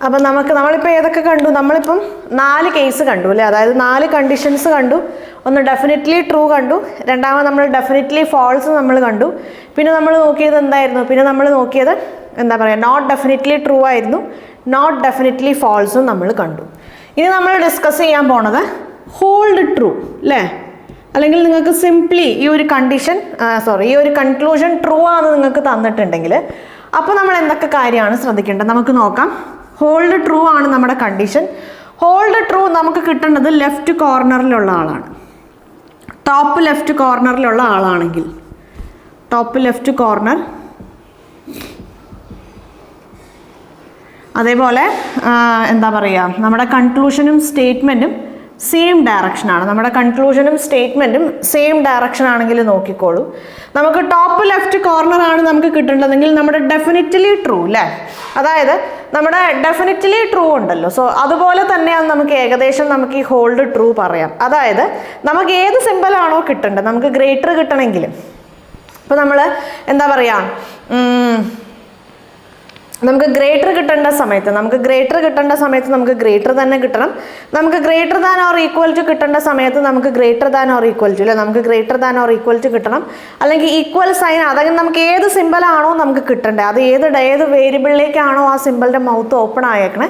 അപ്പം നമ്മളിപ്പോൾ ഏതൊക്കെ കണ്ടു? നമ്മളിപ്പം 4 കേസ് കണ്ടു അല്ലേ? അതായത് 4 കണ്ടീഷൻസ് കണ്ടു. ഒന്ന് ഡെഫിനറ്റ്ലി ട്രൂ കണ്ടു, രണ്ടാമത് നമ്മൾ ഡെഫിനറ്റ്ലി ഫാൾസ് നമ്മൾ കണ്ടു, പിന്നെ നമ്മൾ നോക്കിയത് എന്തായിരുന്നു? പിന്നെ നമ്മൾ നോക്കിയത് എന്താ പറയുക, നോട്ട് ഡെഫിനറ്റ്ലി ട്രൂ ആയിരുന്നു, നോട്ട് ഡെഫിനറ്റ്ലി ഫാൾസും നമ്മൾ കണ്ടു. ഇനി നമ്മൾ ഡിസ്കസ് ചെയ്യാൻ പോണത് ഹോൾഡ് ട്രൂ അല്ലേ? അല്ലെങ്കിൽ നിങ്ങൾക്ക് സിംപ്ലി ഈ ഒരു ഈ ഒരു കൺക്ലൂഷൻ ട്രൂ ആണെന്ന് നിങ്ങൾക്ക് തന്നിട്ടുണ്ടെങ്കിൽ അപ്പോൾ നമ്മൾ എന്തൊക്കെ കാര്യമാണ് ശ്രദ്ധിക്കേണ്ടത് നമുക്ക് നോക്കാം. ഹോൾഡ് ട്രൂ ആണ് നമ്മുടെ കണ്ടീഷൻ. ഹോൾഡ് ട്രൂ നമുക്ക് കിട്ടേണ്ടത് ലെഫ്റ്റ് കോർണറിലുള്ള ആളാണ്. ടോപ്പ് ലെഫ്റ്റ് കോർണറിലുള്ള ആളാണെങ്കിൽ ടോപ്പ് ലെഫ്റ്റ് കോർണർ, അതേപോലെ എന്താ പറയുക, നമ്മുടെ കൺക്ലൂഷനും സ്റ്റേറ്റ്മെൻറ്റും സെയിം ഡയറക്ഷനാണ്. നമ്മുടെ കൺക്ലൂഷനും സ്റ്റേറ്റ്മെൻറ്റും സെയിം ഡയറക്ഷൻ ആണെങ്കിൽ നോക്കിക്കോളൂ. നമുക്ക് ടോപ്പ് ലെഫ്റ്റ് കോർണറാണ് നമുക്ക് കിട്ടേണ്ടതെങ്കിൽ നമ്മുടെ ഡെഫിനറ്റ്ലി ട്രൂ അല്ലേ? അതായത് നമ്മുടെ ഡെഫിനറ്റ്ലി ട്രൂ ഉണ്ടല്ലോ, സോ അതുപോലെ തന്നെയാണ് നമുക്ക് ഏകദേശം നമുക്ക് ഈ ഹോൾഡ് ട്രൂ പറയാം. അതായത് നമുക്ക് ഏത് സിമ്പിളാണോ കിട്ടേണ്ടത്, നമുക്ക് ഗ്രേറ്റർ കിട്ടണമെങ്കിൽ ഇപ്പോൾ നമ്മൾ എന്താ പറയുക, നമുക്ക് ഗ്രേറ്റർ കിട്ടേണ്ട സമയത്ത് നമുക്ക് ഗ്രേറ്റർ തന്നെ കിട്ടണം. നമുക്ക് greater than or equal to കിട്ടേണ്ട സമയത്ത് നമുക്ക് greater than or equal to അല്ലേ, നമുക്ക് greater than or equal to കിട്ടണം. അല്ലെങ്കിൽ ഈക്വൽ സൈൻ, അതായത് നമുക്ക് ഏത് സിമ്പിളാണോ നമുക്ക് കിട്ടേണ്ടത്, അത് ഏത് വേരിയബിളിലേക്കാണോ ആ സിമ്പിളിൻ്റെ മൗത്ത് ഓപ്പൺ ആയേക്കണേ,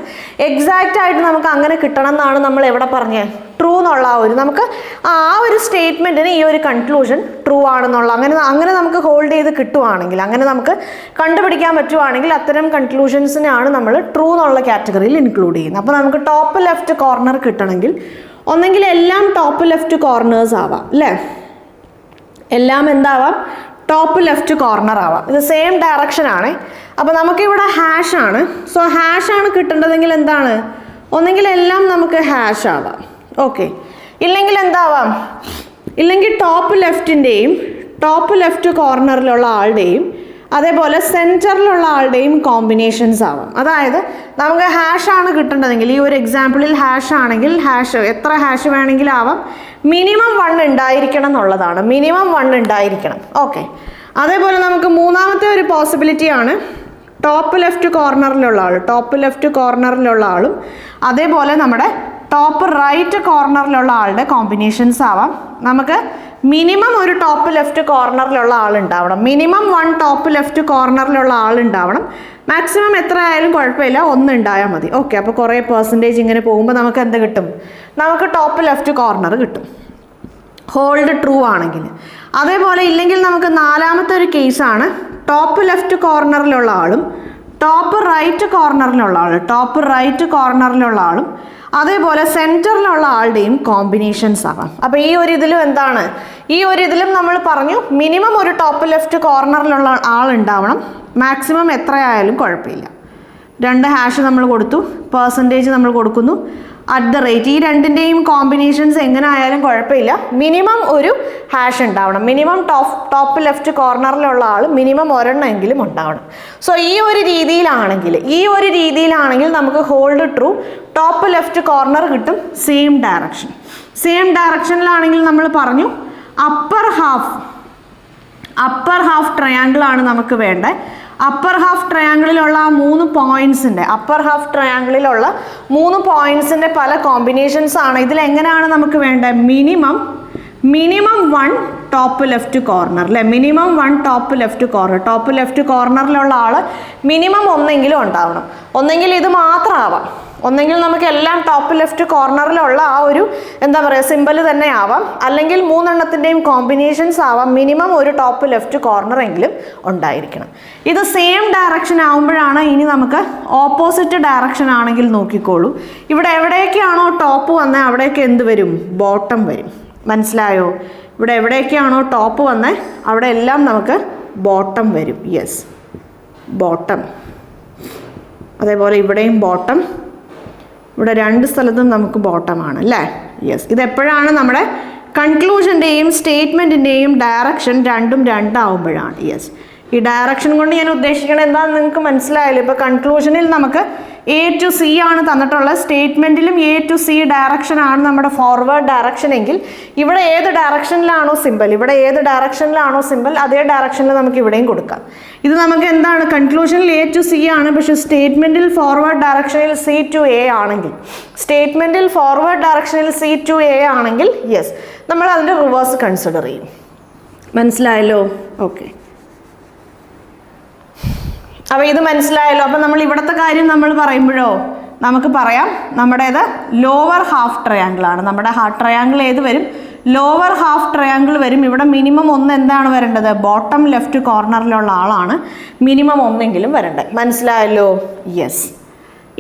എക്സാക്റ്റ് ആയിട്ട് നമുക്ക് അങ്ങനെ കിട്ടണം എന്നാണ് നമ്മൾ എവിടെ പറഞ്ഞത്, ട്രൂ എന്നുള്ള നമുക്ക് ആ ഒരു സ്റ്റേറ്റ്മെൻറ്റിന് ഈ ഒരു കൺക്ലൂഷൻ ട്രൂ ആണെന്നുള്ള അങ്ങനെ നമുക്ക് ഹോൾഡ് ചെയ്ത് കിട്ടുവാണെങ്കിൽ, അങ്ങനെ നമുക്ക് കണ്ടുപിടിക്കാൻ പറ്റുവാണെങ്കിൽ അത്തരം കൺക്ലൂഷൻസിനെയാണ് നമ്മൾ ട്രൂ എന്നുള്ള കാറ്റഗറിയിൽ ഇൻക്ലൂഡ് ചെയ്യുന്നത്. അപ്പോൾ നമുക്ക് ടോപ്പ് ലെഫ്റ്റ് കോർണർ കിട്ടണമെങ്കിൽ ഒന്നെങ്കിൽ എല്ലാം ടോപ്പ് ലെഫ്റ്റ് കോർണേഴ്സ് ആവാം അല്ലേ, എല്ലാം എന്താവാം, ടോപ്പ് ലെഫ്റ്റ് കോർണർ ആവാം. ഇത് സെയിം ഡയറക്ഷൻ ആണ്. അപ്പോൾ നമുക്കിവിടെ ഹാഷ് ആണ്. സോ ഹാഷ് ആണ് കിട്ടേണ്ടതെങ്കിൽ എന്താണ്, ഒന്നെങ്കിൽ എല്ലാം നമുക്ക് ഹാഷ് ആവാം, ഓക്കെ. ഇല്ലെങ്കിൽ എന്താവാം, ഇല്ലെങ്കിൽ ടോപ്പ് ലെഫ്റ്റ് കോർണറിലുള്ള ആളുടെയും അതേപോലെ സെൻറ്ററിലുള്ള ആളുടെയും കോമ്പിനേഷൻസ് ആവാം. അതായത് നമുക്ക് ഹാഷ് ആണ് കിട്ടേണ്ടതെങ്കിൽ, ഈ ഒരു എക്സാമ്പിളിൽ ഹാഷ് ആണെങ്കിൽ എത്ര ഹാഷ് വേണമെങ്കിലും ആവാം, മിനിമം 1 ഉണ്ടായിരിക്കണം എന്നുള്ളതാണ്, മിനിമം 1 ഉണ്ടായിരിക്കണം, ഓക്കെ. അതേപോലെ നമുക്ക് മൂന്നാമത്തെ ഒരു പോസിബിലിറ്റിയാണ് ടോപ്പ് ലെഫ്റ്റ് കോർണറിലുള്ള ആളും അതേപോലെ നമ്മുടെ ടോപ്പ് റൈറ്റ് കോർണറിലുള്ള ആളുടെ കോമ്പിനേഷൻസ് ആവാം. നമുക്ക് മിനിമം ഒരു ടോപ്പ് ലെഫ്റ്റ് കോർണറിലുള്ള ആളുണ്ടാവണം, മിനിമം 1 ടോപ്പ് ലെഫ്റ്റ് കോർണറിലുള്ള ആളുണ്ടാവണം. മാക്സിമം എത്ര ആയാലും കുഴപ്പമില്ല, 1 ഉണ്ടായാൽ മതി, ഓക്കെ. അപ്പോൾ കുറേ പെർസെൻറ്റേജ് ഇങ്ങനെ പോകുമ്പോൾ നമുക്ക് എന്ത് കിട്ടും, നമുക്ക് ടോപ്പ് ലെഫ്റ്റ് കോർണർ കിട്ടും ഹോൾഡ് ട്രൂ ആണെങ്കിൽ. അതേപോലെ ഇല്ലെങ്കിൽ നമുക്ക് നാലാമത്തെ ഒരു കേസാണ് ടോപ്പ് ലെഫ്റ്റ് കോർണറിലുള്ള ആളും ടോപ്പ് റൈറ്റ് കോർണറിലുള്ള ആളും അതേപോലെ സെൻറ്ററിലുള്ള ആളുടെയും കോമ്പിനേഷൻസ് ആവാം. അപ്പോൾ ഈ ഒരു ഇതിലും എന്താണ്, ഈ ഒരു ഇതിലും നമ്മൾ പറഞ്ഞു മിനിമം ഒരു ടോപ്പ് ലെഫ്റ്റ് കോർണറിലുള്ള ആളുണ്ടാവണം, മാക്സിമം എത്രയായാലും കുഴപ്പമില്ല. 2 ഹാഷ് നമ്മൾ കൊടുത്തു, പെർസെൻറ്റേജ് നമ്മൾ കൊടുക്കുന്നു, @ ഈ രണ്ടിൻ്റെയും കോമ്പിനേഷൻസ് എങ്ങനെ ആയാലും കുഴപ്പമില്ല, മിനിമം ഒരു ഹാഷ് ഉണ്ടാവണം, മിനിമം ടോപ്പ് ലെഫ്റ്റ് കോർണറിലുള്ള ആൾ മിനിമം ഒരെണ്ണമെങ്കിലും ഉണ്ടാവണം. സോ ഈ ഒരു രീതിയിലാണെങ്കിൽ നമുക്ക് hold true, top left corner കിട്ടും, സെയിം ഡയറക്ഷനിലാണെങ്കിൽ നമ്മൾ പറഞ്ഞു അപ്പർ ഹാഫ് ട്രയാങ്കിൾ ആണ് നമുക്ക് വേണ്ടത്. അപ്പർ ഹാഫ് ട്രയാങ്കിളിലുള്ള 3 പോയിന്റ്സിൻ്റെ പല കോമ്പിനേഷൻസ് ആണ്. ഇതിലെങ്ങനെയാണ് നമുക്ക് വേണ്ടത്, മിനിമം 1 ടോപ്പ് ലെഫ്റ്റ് കോർണർ അല്ലേ, മിനിമം 1 ടോപ്പ് ലെഫ്റ്റ് കോർണറിലുള്ള ആൾ മിനിമം ഒന്നെങ്കിലും ഉണ്ടാവണം. ഒന്നെങ്കിൽ ഇത് മാത്രം ആവാം, ഒന്നെങ്കിൽ നമുക്ക് എല്ലാം ടോപ്പ് ലെഫ്റ്റ് കോർണറിലുള്ള ആ ഒരു എന്താ പറയുക സിമ്പിൾ തന്നെ ആവാം, അല്ലെങ്കിൽ 3 എണ്ണത്തിൻ്റെയും കോമ്പിനേഷൻസ് ആവാം, മിനിമം ഒരു ടോപ്പ് ലെഫ്റ്റ് കോർണർ എങ്കിലും ഉണ്ടായിരിക്കണം. ഇത് സെയിം ഡയറക്ഷൻ ആവുമ്പോഴാണ് ഇനി നമുക്ക് ഓപ്പോസിറ്റ് ഡയറക്ഷൻ ആണെങ്കിൽ നോക്കിക്കോളൂ, ഇവിടെ എവിടേക്കാണോ ടോപ്പ് വന്നത് അവിടേക്ക് എന്ത് വരും, ബോട്ടം വരും. മനസ്സിലായോ? ഇവിടെ എവിടേക്കാണോ ടോപ്പ് വന്നത് അവിടെ എല്ലാം നമുക്ക് ബോട്ടം വരും. Yes, bottom. അതേപോലെ ഇവിടെയും ബോട്ടം, ഇവിടെ 2 സ്ഥലത്തും നമുക്ക് ബോട്ടമാണ് അല്ലേ. യെസ്, ഇതെപ്പോഴാണ് നമ്മുടെ കൺക്ലൂഷൻ്റെയും സ്റ്റേറ്റ്മെൻറ്റിൻ്റെയും ഡയറക്ഷൻ രണ്ടും 2 ആവുമ്പോഴാണ്. യെസ്, ഈ ഡയറക്ഷൻ കൊണ്ട് ഞാൻ ഉദ്ദേശിക്കുന്നത് എന്താണെന്ന് നിങ്ങൾക്ക് മനസ്സിലായല്ലോ. ഇപ്പോൾ കൺക്ലൂഷനിൽ നമുക്ക് A to C ആണ് തന്നിട്ടുള്ളത്, സ്റ്റേറ്റ്മെൻറ്റിലും A to C ഡയറക്ഷൻ ആണ് നമ്മുടെ ഫോർവേഡ് ഡയറക്ഷൻ എങ്കിൽ ഇവിടെ ഏത് ഡയറക്ഷനിലാണോ സിമ്പിൾ അതേ ഡയറക്ഷനിൽ നമുക്ക് ഇവിടെയും കൊടുക്കാം. ഇത് നമുക്ക് എന്താണ് കൺക്ലൂഷനിൽ A to C ആണ്. പക്ഷെ സ്റ്റേറ്റ്മെന്റിൽ ഫോർവേഡ് ഡയറക്ഷനിൽ C to A ആണെങ്കിൽ, സ്റ്റേറ്റ്മെന്റിൽ ഫോർവേഡ് ഡയറക്ഷനിൽ C to A ആണെങ്കിൽ യെസ്, നമ്മൾ അതിൻ്റെ റിവേഴ്സ് കൺസിഡർ ചെയ്യും. മനസ്സിലായല്ലോ? ഓക്കെ, അപ്പോൾ ഇത് മനസ്സിലായല്ലോ. അപ്പം നമ്മൾ ഇവിടുത്തെ കാര്യം നമ്മൾ പറയുമ്പോഴോ നമുക്ക് പറയാം നമ്മുടേത് ലോവർ ഹാഫ് ട്രയാങ്കിൾ ആണ്. നമ്മുടെ ട്രയാങ്കിൾ ഏത് വരും? ലോവർ ഹാഫ് ട്രയാങ്കിൾ വരും. ഇവിടെ മിനിമം ഒന്ന് എന്താണ് വരേണ്ടത്? ബോട്ടം ലെഫ്റ്റ് കോർണറിലുള്ള ആളാണ് മിനിമം ഒന്നെങ്കിലും വരേണ്ടത്. മനസ്സിലായല്ലോ? യെസ്.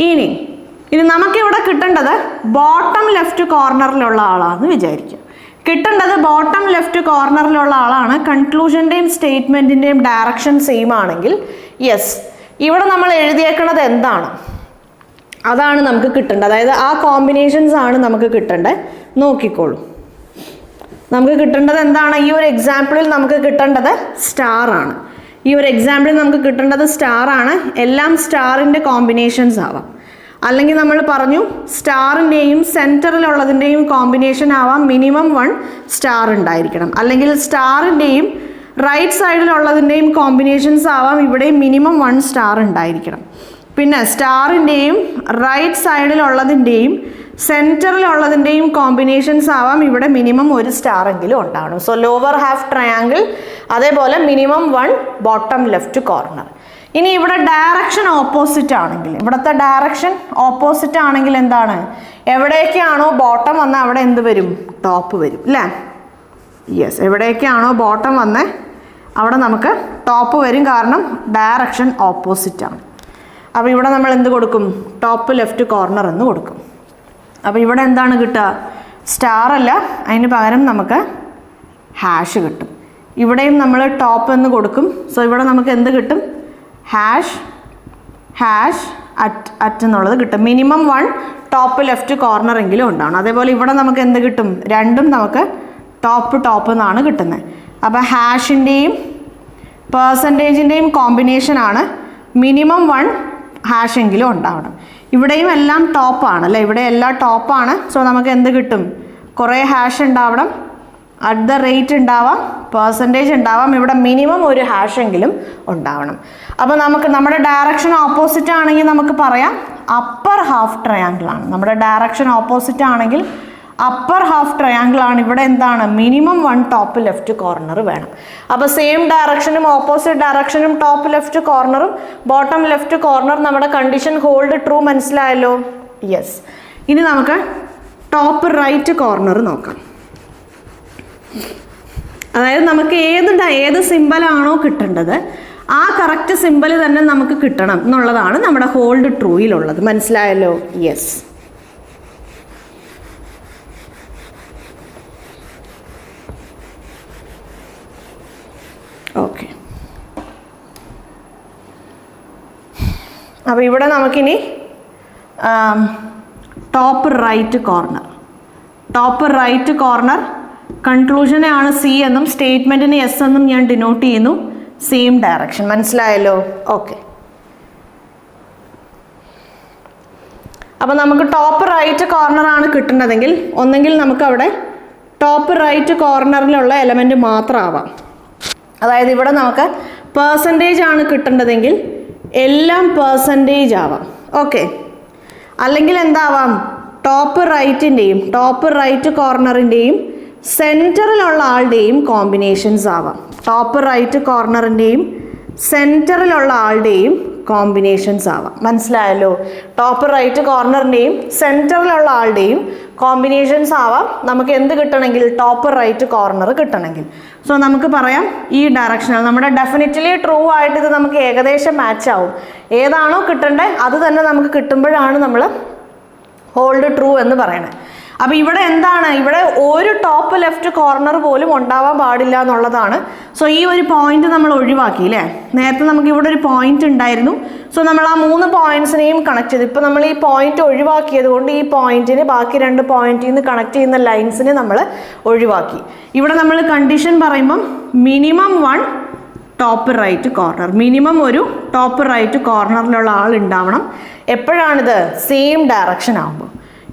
ഇനി നമുക്കിവിടെ കിട്ടേണ്ടത് ബോട്ടം ലെഫ്റ്റ് കോർണറിലുള്ള ആളാണെന്ന് വിചാരിക്കുക. കിട്ടേണ്ടത് ബോട്ടം ലെഫ്റ്റ് കോർണറിലുള്ള ആളാണ്. കൺക്ലൂഷൻ്റെയും സ്റ്റേറ്റ്മെൻറ്റിൻ്റെയും ഡയറക്ഷൻ സെയിം ആണെങ്കിൽ യെസ്, ഇവിടെ നമ്മൾ എഴുതിയേക്കുന്നത് എന്താണ് അതാണ് നമുക്ക് കിട്ടേണ്ടത്. അതായത് ആ കോമ്പിനേഷൻസ് ആണ് നമുക്ക് കിട്ടേണ്ടത്. നോക്കിക്കോളൂ, നമുക്ക് കിട്ടേണ്ടത് എന്താണ്? ഈ ഒരു എക്സാമ്പിളിൽ നമുക്ക് കിട്ടേണ്ടത് സ്റ്റാർ ആണ്. ഈ ഒരു എക്സാമ്പിളിൽ നമുക്ക് കിട്ടേണ്ടത് സ്റ്റാർ ആണ്. എല്ലാം സ്റ്റാറിൻ്റെ കോമ്പിനേഷൻസ് ആവാം. അല്ലെങ്കിൽ നമ്മൾ പറഞ്ഞു സ്റ്റാറിൻ്റെയും സെൻറ്ററിലുള്ളതിൻ്റെയും കോമ്പിനേഷൻ ആവാം. മിനിമം 1 സ്റ്റാർ ഉണ്ടായിരിക്കണം. അല്ലെങ്കിൽ സ്റ്റാറിൻ്റെയും റൈറ്റ് സൈഡിലുള്ളതിൻ്റെയും കോമ്പിനേഷൻസ് ആവാം. ഇവിടെ മിനിമം 1 സ്റ്റാർ ഉണ്ടായിരിക്കണം. പിന്നെ സ്റ്റാറിൻ്റെയും റൈറ്റ് സൈഡിലുള്ളതിൻ്റെയും സെൻറ്ററിലുള്ളതിൻ്റെയും കോമ്പിനേഷൻസ് ആവാം. ഇവിടെ മിനിമം 1 സ്റ്റാർ എങ്കിലും ഉണ്ടാവണം. സോ ലോവർ ഹാഫ് ട്രയാങ്കിൾ, അതേപോലെ മിനിമം 1 ബോട്ടം ലെഫ്റ്റ് കോർണർ. ഇനി ഇവിടെ ഡയറക്ഷൻ ഓപ്പോസിറ്റ് ആണെങ്കിൽ, ഇവിടുത്തെ ഡയറക്ഷൻ ഓപ്പോസിറ്റ് ആണെങ്കിൽ എന്താണ്? എവിടേക്കാണോ ബോട്ടം വന്നാൽ അവിടെ എന്ത് വരും? ടോപ്പ് വരും അല്ലേ? യെസ്, എവിടേക്കാണോ ബോട്ടം വന്നേ അവിടെ നമുക്ക് ടോപ്പ് വരും. കാരണം ഡയറക്ഷൻ ഓപ്പോസിറ്റ് ആണ്. അപ്പോൾ ഇവിടെ നമ്മൾ എന്ത് കൊടുക്കും? ടോപ്പ് ലെഫ്റ്റ് കോർണർ എന്ന് കൊടുക്കും. അപ്പോൾ ഇവിടെ എന്താണ് കിട്ടുക? സ്റ്റാർ അല്ല, അതിന് പകരം നമുക്ക് ഹാഷ് കിട്ടും. ഇവിടെയും നമ്മൾ ടോപ്പ് എന്ന് കൊടുക്കും. സോ ഇവിടെ നമുക്ക് എന്ത് കിട്ടും? ഹാഷ് അറ്റ് എന്നുള്ളത് കിട്ടും. മിനിമം 1 ടോപ്പ് ലെഫ്റ്റ് കോർണർ എങ്കിലും ഉണ്ടാവണം. അതേപോലെ ഇവിടെ നമുക്ക് എന്ത് കിട്ടും? രണ്ടും നമുക്ക് ടോപ്പ് എന്നാണ് കിട്ടുന്നത്. അപ്പോൾ ഹാഷിൻ്റെയും പെർസെൻറ്റേജിൻ്റെയും കോമ്പിനേഷനാണ് മിനിമം 1 ഹാഷ് എങ്കിലും ഉണ്ടാവണം. ഇവിടെയും എല്ലാം ടോപ്പാണ് അല്ലേ? ഇവിടെ എല്ലാം ടോപ്പാണ്. സോ നമുക്ക് എന്ത് കിട്ടും? കുറേ ഹാഷ് ഉണ്ടാവണം, അറ്റ് ദ റേറ്റ് ഉണ്ടാവാം, പെർസെൻറ്റേജ് ഉണ്ടാവാം. ഇവിടെ മിനിമം 1 ഹാഷ് എങ്കിലും ഉണ്ടാവണം. അപ്പോൾ നമുക്ക് നമ്മുടെ ഡയറക്ഷൻ ഓപ്പോസിറ്റ് ആണെങ്കിൽ നമുക്ക് പറയാം അപ്പർ ഹാഫ് ട്രയാങ്കിൾ ആണ്. നമ്മുടെ ഡയറക്ഷൻ ഓപ്പോസിറ്റ് ആണെങ്കിൽ അപ്പർ ഹാഫ് ട്രയാങ്കിൾ ആണ്. ഇവിടെ എന്താണ്? മിനിമം 1 ടോപ്പ് ലെഫ്റ്റ് കോർണർ വേണം. അപ്പോൾ സെയിം ഡയറക്ഷനും ഓപ്പോസിറ്റ് ഡയറക്ഷനും ടോപ്പ് ലെഫ്റ്റ് കോർണറും ബോട്ടം ലെഫ്റ്റ് കോർണർ നമ്മുടെ കണ്ടീഷൻ ഹോൾഡ് ട്രൂ. മനസ്സിലായല്ലോ? യെസ്. ഇനി നമുക്ക് ടോപ്പ് റൈറ്റ് കോർണർ നോക്കാം. അതായത് നമുക്ക് ഏത് സിമ്പലാണോ കിട്ടേണ്ടത് ആ കറക്റ്റ് സിമ്പൽ തന്നെ നമുക്ക് കിട്ടണം എന്നുള്ളതാണ് നമ്മുടെ ഹോൾഡ് ട്രൂയിലുള്ളത്. മനസ്സിലായല്ലോ? യെസ്. ഓക്കെ, അപ്പോൾ ഇവിടെ നമുക്കിനി ടോപ്പ് റൈറ്റ് കോർണർ കൺക്ലൂഷനെ ആണ് C എന്നും സ്റ്റേറ്റ്മെൻറ്റിന് S എന്നും ഞാൻ ഡിനോട്ട് ചെയ്യുന്നു. Same direction. മനസ്സിലായല്ലോ? ഓക്കെ, അപ്പോൾ നമുക്ക് ടോപ്പ് റൈറ്റ് കോർണർ ആണ് കിട്ടുന്നതെങ്കിൽ ഒന്നെങ്കിൽ നമുക്ക് അവിടെ ടോപ്പ് റൈറ്റ് കോർണറിലുള്ള എലമെൻറ്റ് മാത്രം ആവാം. അതായത് ഇവിടെ നമുക്ക് പെർസെൻറ്റേജ് ആണ് കിട്ടേണ്ടതെങ്കിൽ എല്ലാം പെർസെൻറ്റേജ് ആവാം. ഓക്കെ, അല്ലെങ്കിൽ എന്താവാം? ടോപ്പ് റൈറ്റ് കോർണറിൻ്റെയും സെൻറ്ററിലുള്ള ആളുടെയും കോമ്പിനേഷൻസ് ആവാം. ടോപ്പ് റൈറ്റ് കോർണറിൻ്റെയും സെൻറ്ററിലുള്ള ആളുടെയും കോമ്പിനേഷൻസ് ആവാം. മനസ്സിലായല്ലോ? ടോപ്പ് റൈറ്റ് കോർണറിൻ്റെയും സെൻറ്ററിലുള്ള ആളുടെയും കോമ്പിനേഷൻസ് ആവാം. നമുക്ക് എന്ത് കിട്ടണമെങ്കിൽ? ടോപ്പ് റൈറ്റ് കോർണർ കിട്ടണമെങ്കിൽ. സോ നമുക്ക് പറയാം ഈ ഡയറക്ഷനിൽ നമ്മുടെ ഡെഫിനറ്റ്ലി ട്രൂ ആയിട്ട് ഇത് നമുക്ക് ഏകദേശം മാച്ച് ആവും. ഏതാണോ കിട്ടേണ്ടത് അത് തന്നെ നമുക്ക് കിട്ടുമ്പോഴാണ് നമ്മൾ ഹോൾഡ് ട്രൂ എന്ന് പറയണത്. അപ്പോൾ ഇവിടെ എന്താണ്? ഇവിടെ ഒരു ടോപ്പ് ലെഫ്റ്റ് കോർണർ പോലും ഉണ്ടാവാൻ പാടില്ല എന്നുള്ളതാണ്. സോ ഈ ഒരു പോയിന്റ് നമ്മൾ ഒഴിവാക്കി അല്ലേ? നേരത്തെ നമുക്ക് ഇവിടെ ഒരു പോയിന്റ് ഉണ്ടായിരുന്നു. സോ നമ്മൾ ആ 3 പോയിന്റ്സിനെയും കണക്ട് ചെയ്തു. ഇപ്പോൾ നമ്മൾ ഈ പോയിന്റ് ഒഴിവാക്കിയത് കൊണ്ട് ഈ പോയിന്റിന് ബാക്കി 2 പോയിന്റിൽ നിന്ന് കണക്ട് ചെയ്യുന്ന ലൈൻസിനെ നമ്മൾ ഒഴിവാക്കി. ഇവിടെ നമ്മൾ കണ്ടീഷൻ പറയുമ്പം minimum 1 top right corner, minimum ഒരു ടോപ്പ് റൈറ്റ് കോർണറിലുള്ള ആൾ ഉണ്ടാവണം. എപ്പോഴാണിത്? സെയിം ഡയറക്ഷൻ ആകുമ്പോൾ.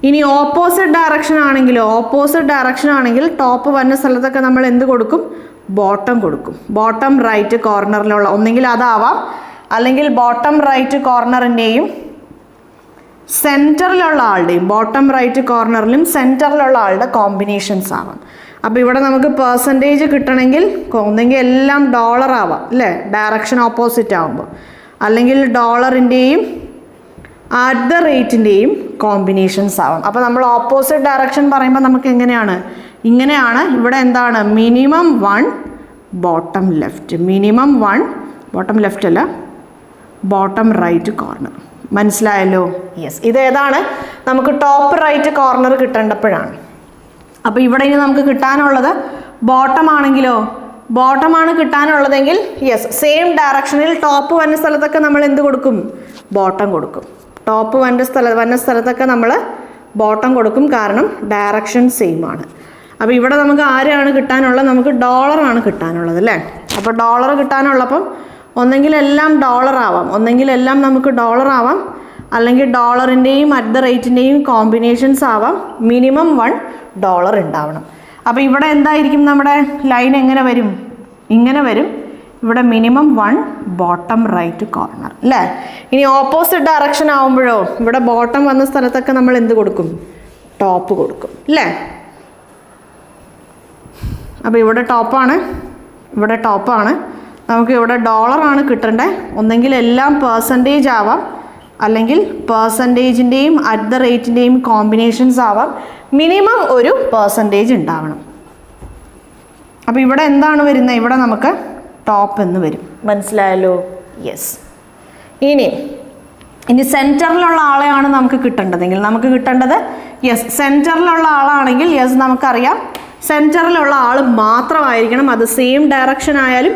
ഇനി ഓപ്പോസിറ്റ് ഡയറക്ഷൻ ആണെങ്കിൽ ടോപ്പ് വന്ന സ്ഥലത്തൊക്കെ നമ്മൾ എന്ത് കൊടുക്കും? ബോട്ടം കൊടുക്കും. ബോട്ടം റൈറ്റ് കോർണറിലുള്ള ഒന്നെങ്കിൽ അതാവാം, അല്ലെങ്കിൽ ബോട്ടം റൈറ്റ് കോർണറിൻ്റെയും സെൻറ്ററിലുള്ള ആളുടെയും, ബോട്ടം റൈറ്റ് കോർണറിലും സെൻറ്ററിലുള്ള ആളുടെ കോമ്പിനേഷൻസ് ആവാം. അപ്പോൾ ഇവിടെ നമുക്ക് പെർസെൻറ്റേജ് കിട്ടണമെങ്കിൽ ഒന്നെങ്കിൽ എല്ലാം ഡോളർ ആവാം അല്ലേ, ഡയറക്ഷൻ ഓപ്പോസിറ്റ് ആകുമ്പോൾ, അല്ലെങ്കിൽ ഡോളറിൻ്റെയും അറ്റ് ദ റേറ്റിൻ്റെയും കോമ്പിനേഷൻസ് ആവാം. അപ്പോൾ നമ്മൾ ഓപ്പോസിറ്റ് ഡയറക്ഷൻ പറയുമ്പോൾ നമുക്ക് എങ്ങനെയാണ്, ഇങ്ങനെയാണ്. ഇവിടെ എന്താണ്, minimum 1 bottom left, minimum 1 bottom left അല്ല, ബോട്ടം റൈറ്റ് കോർണർ. മനസ്സിലായല്ലോ? യെസ്. ഇതേതാണ്, നമുക്ക് ടോപ്പ് റൈറ്റ് കോർണർ കിട്ടേണ്ടപ്പോഴാണ്. അപ്പോൾ ഇവിടെ ഇനി നമുക്ക് കിട്ടാനുള്ളത് ബോട്ടം ആണെങ്കിലോ, ബോട്ടമാണ് കിട്ടാനുള്ളതെങ്കിൽ യെസ്, സെയിം ഡയറക്ഷനിൽ ടോപ്പ് വന്ന സ്ഥലത്തൊക്കെ നമ്മൾ എന്ത് കൊടുക്കും, ബോട്ടം കൊടുക്കും. ടോപ്പ് വന്ന സ്ഥലത്തൊക്കെ നമ്മൾ ബോട്ടം കൊടുക്കും, കാരണം ഡയറക്ഷൻ സെയിം ആണ്. അപ്പോൾ ഇവിടെ നമുക്ക് ആരെയാണ് കിട്ടാനുള്ളത്, നമുക്ക് ഡോളറാണ് കിട്ടാനുള്ളത് അല്ലേ. അപ്പോൾ ഡോളർ കിട്ടാനുള്ളപ്പം ഒന്നെങ്കിൽ എല്ലാം ഡോളർ ആവാം, ഒന്നെങ്കിൽ എല്ലാം നമുക്ക് ഡോളർ ആവാം, അല്ലെങ്കിൽ ഡോളറിൻ്റെയും അറ്റ് ദ റേറ്റിൻ്റെയും കോമ്പിനേഷൻസ് ആവാം. മിനിമം 1 ഡോളർ ഉണ്ടാവണം. അപ്പോൾ ഇവിടെ എന്തായിരിക്കും, നമ്മുടെ ലൈൻ എങ്ങനെ വരും, ഇങ്ങനെ വരും. ഇവിടെ മിനിമം 1 ബോട്ടം റൈറ്റ് കോർണർ അല്ലേ. ഇനി ഓപ്പോസിറ്റ് ഡയറക്ഷൻ ആവുമ്പോഴോ, ഇവിടെ ബോട്ടം വന്ന സ്ഥലത്തൊക്കെ നമ്മൾ എന്ത് കൊടുക്കും, ടോപ്പ് കൊടുക്കും അല്ലേ. അപ്പോൾ ഇവിടെ ടോപ്പാണ്, ഇവിടെ ടോപ്പാണ്. നമുക്ക് ഇവിടെ ഡോളറാണ് കിട്ടേണ്ടത്. ഒന്നെങ്കിൽ എല്ലാം പെർസെൻറ്റേജ് ആവാം, അല്ലെങ്കിൽ പെർസെൻറ്റേജിൻ്റെയും അറ്റ് ദ റേറ്റിൻ്റെയും കോമ്പിനേഷൻസ് ആവാം. മിനിമം ഒരു പെർസെൻറ്റേജ് ഉണ്ടാവണം. അപ്പോൾ ഇവിടെ എന്താണ് വരുന്നത്, ഇവിടെ നമുക്ക് ടോപ്പ് എന്ന് വരും. മനസ്സിലായല്ലോ? യെസ്. ഇനി സെൻറ്ററിലുള്ള ആളെയാണ് നമുക്ക് കിട്ടേണ്ടതെങ്കിൽ, നമുക്ക് കിട്ടേണ്ടത് യെസ് സെൻറ്ററിലുള്ള ആളാണെങ്കിൽ യെസ് നമുക്കറിയാം സെൻറ്ററിലുള്ള ആൾ മാത്രമായിരിക്കണം. അത് സെയിം ഡയറക്ഷൻ ആയാലും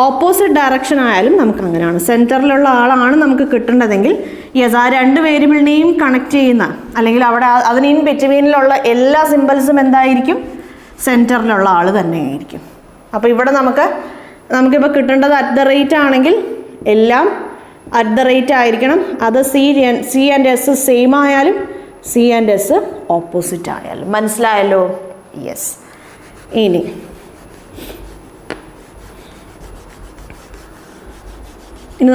ഓപ്പോസിറ്റ് ഡയറക്ഷൻ ആയാലും നമുക്ക് അങ്ങനെയാണ്. സെൻറ്ററിലുള്ള ആളാണ് നമുക്ക് കിട്ടേണ്ടതെങ്കിൽ യെസ് ആ രണ്ട് വേരിയബിളിനെയും കണക്ട് ചെയ്യുന്ന, അല്ലെങ്കിൽ അവിടെ അതിന് ഇൻ ബിറ്റ്വീനിലുള്ള എല്ലാ സിമ്പിൾസും എന്തായിരിക്കും, സെൻറ്ററിലുള്ള ആൾ തന്നെയായിരിക്കും. അപ്പോൾ ഇവിടെ നമുക്കിപ്പോൾ കിട്ടേണ്ടത് അറ്റ് ദ റേറ്റ് ആണെങ്കിൽ എല്ലാം അറ്റ് ദ റേറ്റ് ആയിരിക്കണം. അത് സി ആൻഡ് എസ് സെയിം ആയാലും സി ആൻഡ് എസ് ഓപ്പോസിറ്റ് ആയാലും. മനസ്സിലായല്ലോ? യെസ്. ഇനി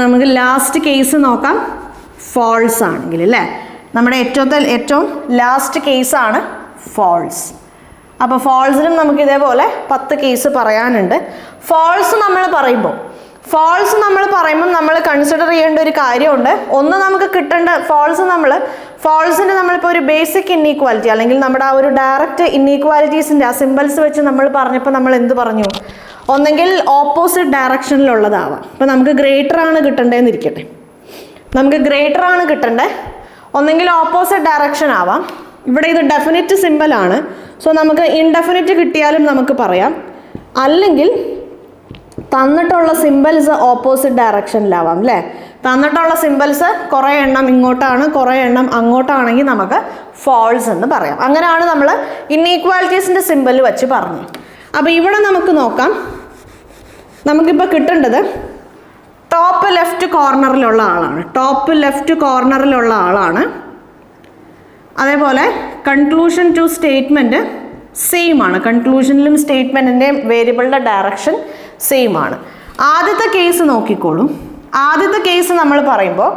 നമുക്ക് ലാസ്റ്റ് കേസ് നോക്കാം. ഫോൾസ് ആണെങ്കിൽ അല്ലേ, നമ്മുടെ ഏറ്റവും ലാസ്റ്റ് കേസാണ് ഫോൾസ്. അപ്പോൾ ഫോൾസിനും നമുക്ക് ഇതേപോലെ 10 കേസ് പറയാനുണ്ട്. ഫോൾസ് നമ്മൾ പറയുമ്പോൾ നമ്മൾ കൺസിഡർ ചെയ്യേണ്ട ഒരു കാര്യമുണ്ട്. ഒന്ന്, നമുക്ക് കിട്ടേണ്ട ഫോൾസിന് നമ്മളിപ്പോൾ ഒരു ബേസിക് ഇന്നീക്വാലിറ്റി അല്ലെങ്കിൽ നമ്മുടെ ആ ഒരു ഡയറക്റ്റ് ഇന്നീക്വാലിറ്റീസിൻ്റെ ആ സിമ്പിൾസ് വെച്ച് നമ്മൾ പറഞ്ഞപ്പോൾ നമ്മൾ എന്ത് പറഞ്ഞു, ഒന്നെങ്കിൽ ഓപ്പോസിറ്റ് ഡയറക്ഷനിലുള്ളതാവാം. അപ്പോൾ നമുക്ക് ഗ്രേറ്റർ ആണ് കിട്ടേണ്ടതെന്ന് ഇരിക്കട്ടെ, ഒന്നെങ്കിൽ ഓപ്പോസിറ്റ് ഡയറക്ഷൻ ആവാം. ഇവിടെ ഇത് ഡെഫിനിറ്റ് സിമ്പിളാണ്, സോ നമുക്ക് ഇൻഡെഫിനിറ്റ് കിട്ടിയാലും നമുക്ക് പറയാം. അല്ലെങ്കിൽ തന്നിട്ടുള്ള സിമ്പിൾസ് ഓപ്പോസിറ്റ് ഡയറക്ഷനിലാവാം അല്ലേ. തന്നിട്ടുള്ള സിമ്പിൾസ് കുറേ എണ്ണം ഇങ്ങോട്ടാണ്, കുറേ എണ്ണം അങ്ങോട്ടാണെങ്കിൽ നമുക്ക് ഫോൾസ് എന്ന് പറയാം. അങ്ങനെയാണ് നമ്മൾ ഇന്നീക്വാലിറ്റീസിൻ്റെ സിമ്പിൾ വെച്ച് പറഞ്ഞു. അപ്പോൾ ഇവിടെ നമുക്ക് നോക്കാം, നമുക്കിപ്പോൾ കിട്ടേണ്ടത് ടോപ്പ് ലെഫ്റ്റ് കോർണറിലുള്ള ആളാണ്. അതേപോലെ കൺക്ലൂഷൻ ടു സ്റ്റേറ്റ്മെൻറ്റ് സെയിം ആണ്. കൺക്ലൂഷനിലും സ്റ്റേറ്റ്മെൻറ്റിൻ്റെയും വേരിയബിളിൻ്റെ ഡയറക്ഷൻ സെയിം ആണ്. ആദ്യത്തെ കേസ് നോക്കിക്കോളും. ആദ്യത്തെ കേസ് നമ്മൾ പറയുമ്പോൾ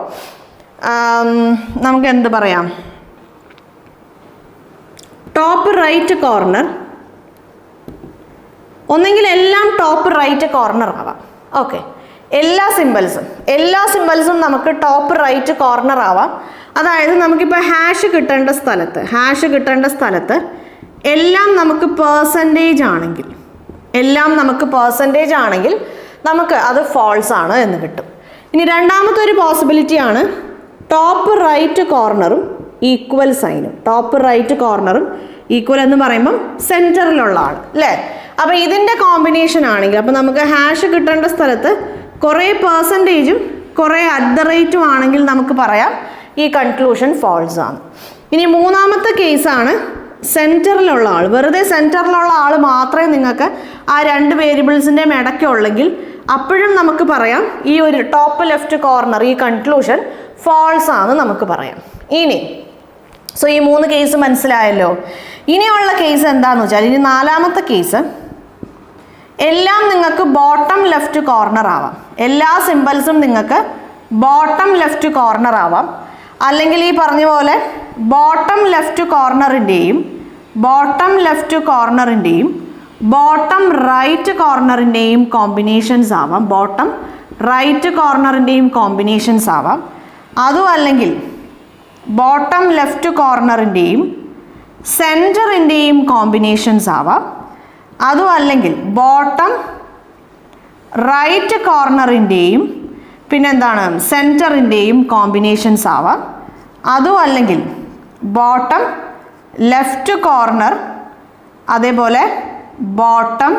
നമുക്ക് എന്ത് പറയാം, ടോപ്പ് റൈറ്റ് കോർണർ, ഒന്നെങ്കിൽ എല്ലാം ടോപ്പ് റൈറ്റ് കോർണർ ആവാം. ഓക്കെ, എല്ലാ സിമ്പിൾസും നമുക്ക് ടോപ്പ് റൈറ്റ് കോർണർ ആവാം. അതായത് നമുക്കിപ്പോൾ ഹാഷ് കിട്ടേണ്ട സ്ഥലത്ത് എല്ലാം നമുക്ക് പെർസെൻറ്റേജ് ആണെങ്കിൽ നമുക്ക് അത് ഫോൾസ് ആണ് എന്ന് കിട്ടും. ഇനി രണ്ടാമത്തെ ഒരു പോസിബിലിറ്റി ആണ് ടോപ്പ് റൈറ്റ് കോർണറും ഈക്വൽ സൈനും. ടോപ്പ് റൈറ്റ് കോർണറും ഈക്വൽ എന്ന് പറയുമ്പം സെൻറ്ററിലുള്ള ആൾ അല്ലേ. അപ്പോൾ ഇതിൻ്റെ കോമ്പിനേഷൻ ആണെങ്കിൽ, അപ്പോൾ നമുക്ക് ഹാഷ് കിട്ടേണ്ട സ്ഥലത്ത് കുറേ പെർസെൻറ്റേജും കുറേ അറ്റ് ദ റേറ്റും ആണെങ്കിൽ നമുക്ക് പറയാം ഈ കൺക്ലൂഷൻ ഫോൾസ് ആണ്. ഇനി മൂന്നാമത്തെ കേസാണ് സെൻറ്ററിലുള്ള ആൾ. വെറുതെ സെൻറ്ററിലുള്ള ആൾ മാത്രമേ നിങ്ങൾക്ക് ആ രണ്ട് വേരിയബിൾസിൻ്റെയും ഇടയ്ക്കുള്ളെങ്കിൽ അപ്പോഴും നമുക്ക് പറയാം ഈ ഒരു ടോപ്പ് ലെഫ്റ്റ് കോർണർ, ഈ കൺക്ലൂഷൻ ഫോൾസ് ആണ് നമുക്ക് പറയാം. ഇനി സോ ഈ 3 കേസ് മനസ്സിലായല്ലോ. ഇനിയുള്ള കേസ് എന്താണെന്ന് വെച്ചാൽ, ഇനി നാലാമത്തെ കേസ് എല്ലാം നിങ്ങൾക്ക് ബോട്ടം ലെഫ്റ്റ് കോർണർ ആവാം. എല്ലാ സിമ്പിൾസും നിങ്ങൾക്ക് ബോട്ടം ലെഫ്റ്റ് കോർണർ ആവാം. അല്ലെങ്കിൽ ഈ പറഞ്ഞ പോലെ ബോട്ടം ലെഫ്റ്റ് കോർണറിൻ്റെയും ബോട്ടം റൈറ്റ് കോർണറിൻ്റെയും കോമ്പിനേഷൻസ് ആവാം. ബോട്ടം റൈറ്റ് കോർണറിൻ്റെയും കോമ്പിനേഷൻസ് ആവാം. അതും അല്ലെങ്കിൽ ബോട്ടം ലെഫ്റ്റ് കോർണറിൻ്റെയും സെൻറ്ററിൻ്റെയും കോമ്പിനേഷൻസ് ആവാം. അതും അല്ലെങ്കിൽ ബോട്ടം റൈറ്റ് കോർണറിൻ്റെയും പിന്നെന്താണ് സെൻറ്ററിൻ്റെയും കോമ്പിനേഷൻസ് ആവാം. അതും അല്ലെങ്കിൽ ബോട്ടം ലെഫ്റ്റ് കോർണർ അതേപോലെ ബോട്ടം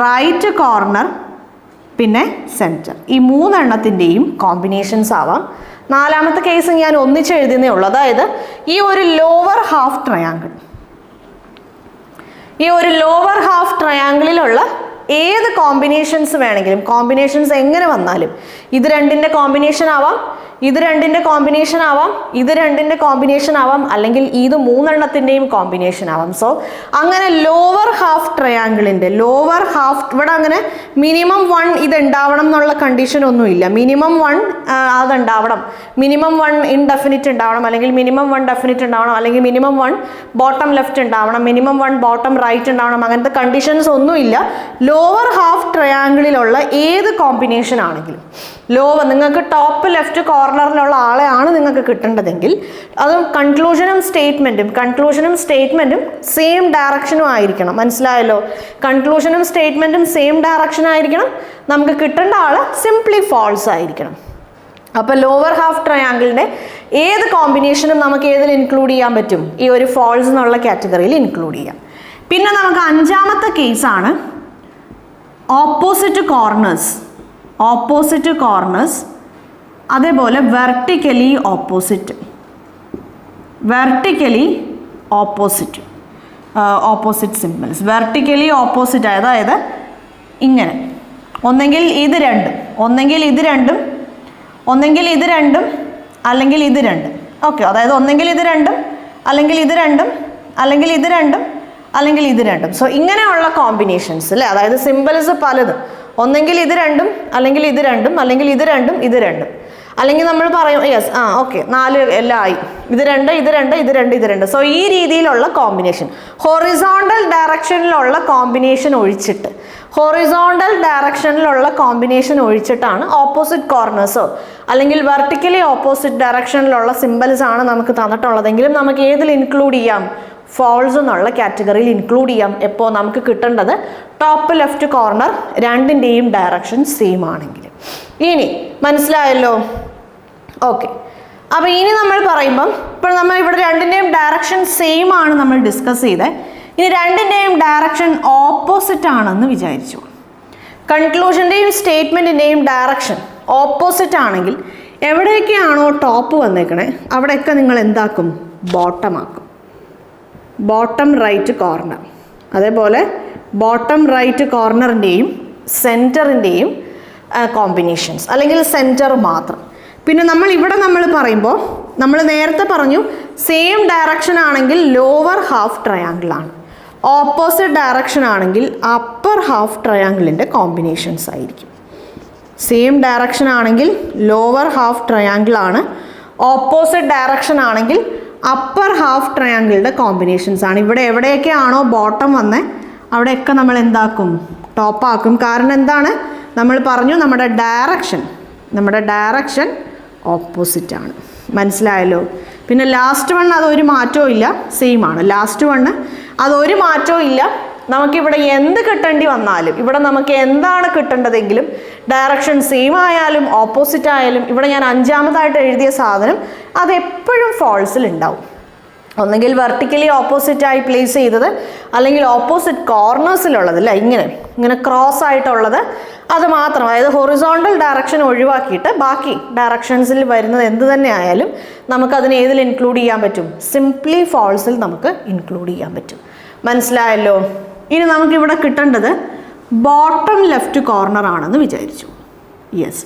റൈറ്റ് കോർണർ പിന്നെ സെൻറ്റർ, ഈ മൂന്നെണ്ണത്തിൻ്റെയും കോമ്പിനേഷൻസ് ആവാം. നാലാമത്തെ കേസ് ഞാൻ ഒന്നിച്ച് എഴുതുന്നേ ഉള്ളൂ. അതായത് ഈ ഒരു ലോവർ ഹാഫ് ട്രയാങ്കിളിലുള്ള ഏത് കോമ്പിനേഷൻസ് വേണമെങ്കിലും, കോമ്പിനേഷൻസ് എങ്ങനെ വന്നാലും ഇത് രണ്ടിൻ്റെ കോമ്പിനേഷൻ ആവാം, ഇത് രണ്ടിൻ്റെ കോമ്പിനേഷൻ ആവാം, ഇത് രണ്ടിൻ്റെ കോമ്പിനേഷൻ ആവാം, അല്ലെങ്കിൽ ഇത് മൂന്നെണ്ണത്തിൻ്റെയും കോമ്പിനേഷൻ ആവാം. സോ അങ്ങനെ ലോവർ ഹാഫ് ട്രയാങ്കിളിൻ്റെ ഇവിടെ അങ്ങനെ മിനിമം 1 ഇത് ഉണ്ടാവണം എന്നുള്ള കണ്ടീഷൻ ഒന്നുമില്ല. മിനിമം 1 അതുണ്ടാവണം, മിനിമം 1 ഇൻഡെഫിനിറ്റ് ഉണ്ടാവണം, അല്ലെങ്കിൽ മിനിമം 1 ഡെഫിനിറ്റ് ഉണ്ടാവണം, അല്ലെങ്കിൽ മിനിമം 1 ബോട്ടം ലെഫ്റ്റ് ഉണ്ടാവണം, മിനിമം 1 ബോട്ടം റൈറ്റ് ഉണ്ടാവണം. അങ്ങനത്തെ കണ്ടീഷൻസ് ഒന്നുമില്ല. ലോവർ ഹാഫ് ട്രയാങ്കിളിലുള്ള ഏത് കോമ്പിനേഷൻ ആണെങ്കിലും, നിങ്ങൾക്ക് ടോപ്പ് ലെഫ്റ്റ് കോർണറിലുള്ള ആളെയാണ് നിങ്ങൾക്ക് കിട്ടേണ്ടതെങ്കിൽ അതും കൺക്ലൂഷനും സ്റ്റേറ്റ്മെൻറ്റും സെയിം ഡയറക്ഷനും ആയിരിക്കണം. മനസ്സിലായല്ലോ? കൺക്ലൂഷനും സ്റ്റേറ്റ്മെൻറ്റും സെയിം ഡയറക്ഷൻ ആയിരിക്കണം. നമുക്ക് കിട്ടേണ്ട ആൾ സിംപ്ലി ഫാൾസ് ആയിരിക്കണം. അപ്പോൾ ലോവർ ഹാഫ് ട്രയാങ്കിളിൻ്റെ ഏത് കോമ്പിനേഷനും നമുക്ക് ഏതിൽ ഇൻക്ലൂഡ് ചെയ്യാൻ പറ്റും? ഈ ഒരു ഫാൾസ് എന്നുള്ള കാറ്റഗറിയിൽ ഇൻക്ലൂഡ് ചെയ്യാം. പിന്നെ നമുക്ക് അഞ്ചാമത്തെ കേസാണ് ഓപ്പോസിറ്റ് കോർണേഴ്സ് അതേപോലെ vertically opposite symbols. Vertically opposite അതായത് ഇങ്ങനെ ഒന്നെങ്കിൽ ഇത് രണ്ടും അല്ലെങ്കിൽ ഇത് രണ്ടും അല്ലെങ്കിൽ ഇത് രണ്ടും. ഓക്കെ, അതായത് ഒന്നെങ്കിൽ ഇത് രണ്ടും അല്ലെങ്കിൽ ഇത് രണ്ടും അല്ലെങ്കിൽ ഇത് രണ്ടും അല്ലെങ്കിൽ ഇത് രണ്ടും. സോ ഇങ്ങനെയുള്ള കോമ്പിനേഷൻസ് അല്ലേ, അതായത് സിമ്പിൾസ് പലതും, ഒന്നെങ്കിൽ ഇത് രണ്ടും അല്ലെങ്കിൽ ഇത് രണ്ടും അല്ലെങ്കിൽ ഇത് രണ്ടും അല്ലെങ്കിൽ നമ്മൾ പറയും യെസ് ഓക്കെ 4 എല്ലാം ആയി, ഇത് രണ്ട്. സോ ഈ രീതിയിലുള്ള കോമ്പിനേഷൻ ഹൊറിസോണ്ടൽ ഡയറക്ഷനിലുള്ള കോമ്പിനേഷൻ ഒഴിച്ചിട്ടാണ് ഓപ്പോസിറ്റ് കോർണേഴ്സോ അല്ലെങ്കിൽ വെർട്ടിക്കലി ഓപ്പോസിറ്റ് ഡയറക്ഷനിലുള്ള സിമ്പിൾസ് ആണ് നമുക്ക് തന്നിട്ടുള്ളതെങ്കിലും നമുക്ക് ഏതിൽ ഇൻക്ലൂഡ് ചെയ്യാം? ഫാൾസ് എന്നുള്ള കാറ്റഗറിയിൽ ഇൻക്ലൂഡ് ചെയ്യാം. എപ്പോൾ നമുക്ക് കിട്ടേണ്ടത് ടോപ്പ് ലെഫ്റ്റ് കോർണർ രണ്ടിൻ്റെയും ഡയറക്ഷൻ സെയിം ആണെങ്കിൽ. ഇനി മനസ്സിലായല്ലോ? ഓക്കെ, അപ്പോൾ ഇനി നമ്മൾ പറയുമ്പം ഇപ്പോൾ നമ്മൾ ഇവിടെ രണ്ടിൻ്റെയും ഡയറക്ഷൻ സെയിം ആണ് നമ്മൾ ഡിസ്കസ് ചെയ്തത്. ഇനി രണ്ടിൻ്റെയും ഡയറക്ഷൻ ഓപ്പോസിറ്റ് ആണെന്ന് വിചാരിച്ചു. കൺക്ലൂഷൻ്റെയും സ്റ്റേറ്റ്മെൻറ്റിൻ്റെയും ഡയറക്ഷൻ ഓപ്പോസിറ്റ് ആണെങ്കിൽ എവിടെയൊക്കെയാണോ ടോപ്പ് വന്നേക്കണേ അവിടെയൊക്കെ നിങ്ങൾ എന്താക്കും? ബോട്ടം റൈറ്റ് കോർണർ, അതേപോലെ ബോട്ടം റൈറ്റ് കോർണറിൻ്റെയും സെൻറ്ററിൻ്റെയും കോമ്പിനേഷൻസ്, അല്ലെങ്കിൽ സെൻറ്റർ മാത്രം. പിന്നെ നമ്മൾ പറയുമ്പോൾ നമ്മൾ നേരത്തെ പറഞ്ഞു സെയിം ഡയറക്ഷൻ ആണെങ്കിൽ ലോവർ ഹാഫ് ട്രയാങ്കിൾ ആണ്, ഓപ്പോസിറ്റ് ഡയറക്ഷൻ ആണെങ്കിൽ അപ്പർ ഹാഫ് ട്രയാങ്കിളിൻ്റെ കോമ്പിനേഷൻസ് ആയിരിക്കും. സെയിം ഡയറക്ഷൻ ആണെങ്കിൽ ലോവർ ഹാഫ് ട്രയാങ്കിൾ ആണ്, ഓപ്പോസിറ്റ് ഡയറക്ഷൻ ആണെങ്കിൽ അപ്പർ ഹാഫ് ട്രയാങ്കിളുടെ കോമ്പിനേഷൻസ് ആണ്. ഇവിടെ എവിടെയൊക്കെയാണോ ബോട്ടം വന്നത് അവിടെയൊക്കെ നമ്മൾ എന്താക്കും? ടോപ്പാക്കും. കാരണം എന്താണ്? നമ്മൾ പറഞ്ഞു നമ്മുടെ ഡയറക്ഷൻ ഓപ്പോസിറ്റ് ആണ്. മനസ്സിലായല്ലോ? പിന്നെ ലാസ്റ്റ് വൺ അതൊരു മാറ്റവും ഇല്ല, സെയിം ആണ്. ലാസ്റ്റ് വണ്ണ് അതൊരു മാറ്റവും ഇല്ല. നമുക്കിവിടെ എന്ത് കിട്ടേണ്ടി വന്നാലും, ഇവിടെ നമുക്ക് എന്താണ് കിട്ടേണ്ടതെങ്കിലും ഡയറക്ഷൻ സെയിം ആയാലും ഓപ്പോസിറ്റ് ആയാലും ഇവിടെ ഞാൻ അഞ്ചാമതായിട്ട് എഴുതിയ സാധനം അതെപ്പോഴും ഫാൾസിൽ ഉണ്ടാവും. ഒന്നെങ്കിൽ വെർട്ടിക്കലി ഓപ്പോസിറ്റായി പ്ലേസ് ചെയ്തത്, അല്ലെങ്കിൽ ഓപ്പോസിറ്റ് കോർണേഴ്സിലുള്ളത് അല്ല, ഇങ്ങനെ ക്രോസ് ആയിട്ടുള്ളത് അത് മാത്രം. അതായത് ഹൊറിസോണ്ടൽ ഡയറക്ഷൻ ഒഴിവാക്കിയിട്ട് ബാക്കി ഡയറക്ഷൻസിൽ വരുന്നത് എന്ത് തന്നെ ആയാലും നമുക്കതിനെ ഏതിൽ ഇൻക്ലൂഡ് ചെയ്യാൻ പറ്റും? സിംപ്ലി ഫാൾസിൽ നമുക്ക് ഇൻക്ലൂഡ് ചെയ്യാൻ പറ്റും. മനസ്സിലായല്ലോ? ഇനി നമുക്കിവിടെ കിട്ടേണ്ടത് ബോട്ടം ലെഫ്റ്റ് കോർണർ ആണെന്ന് വിചാരിച്ചു. യെസ്,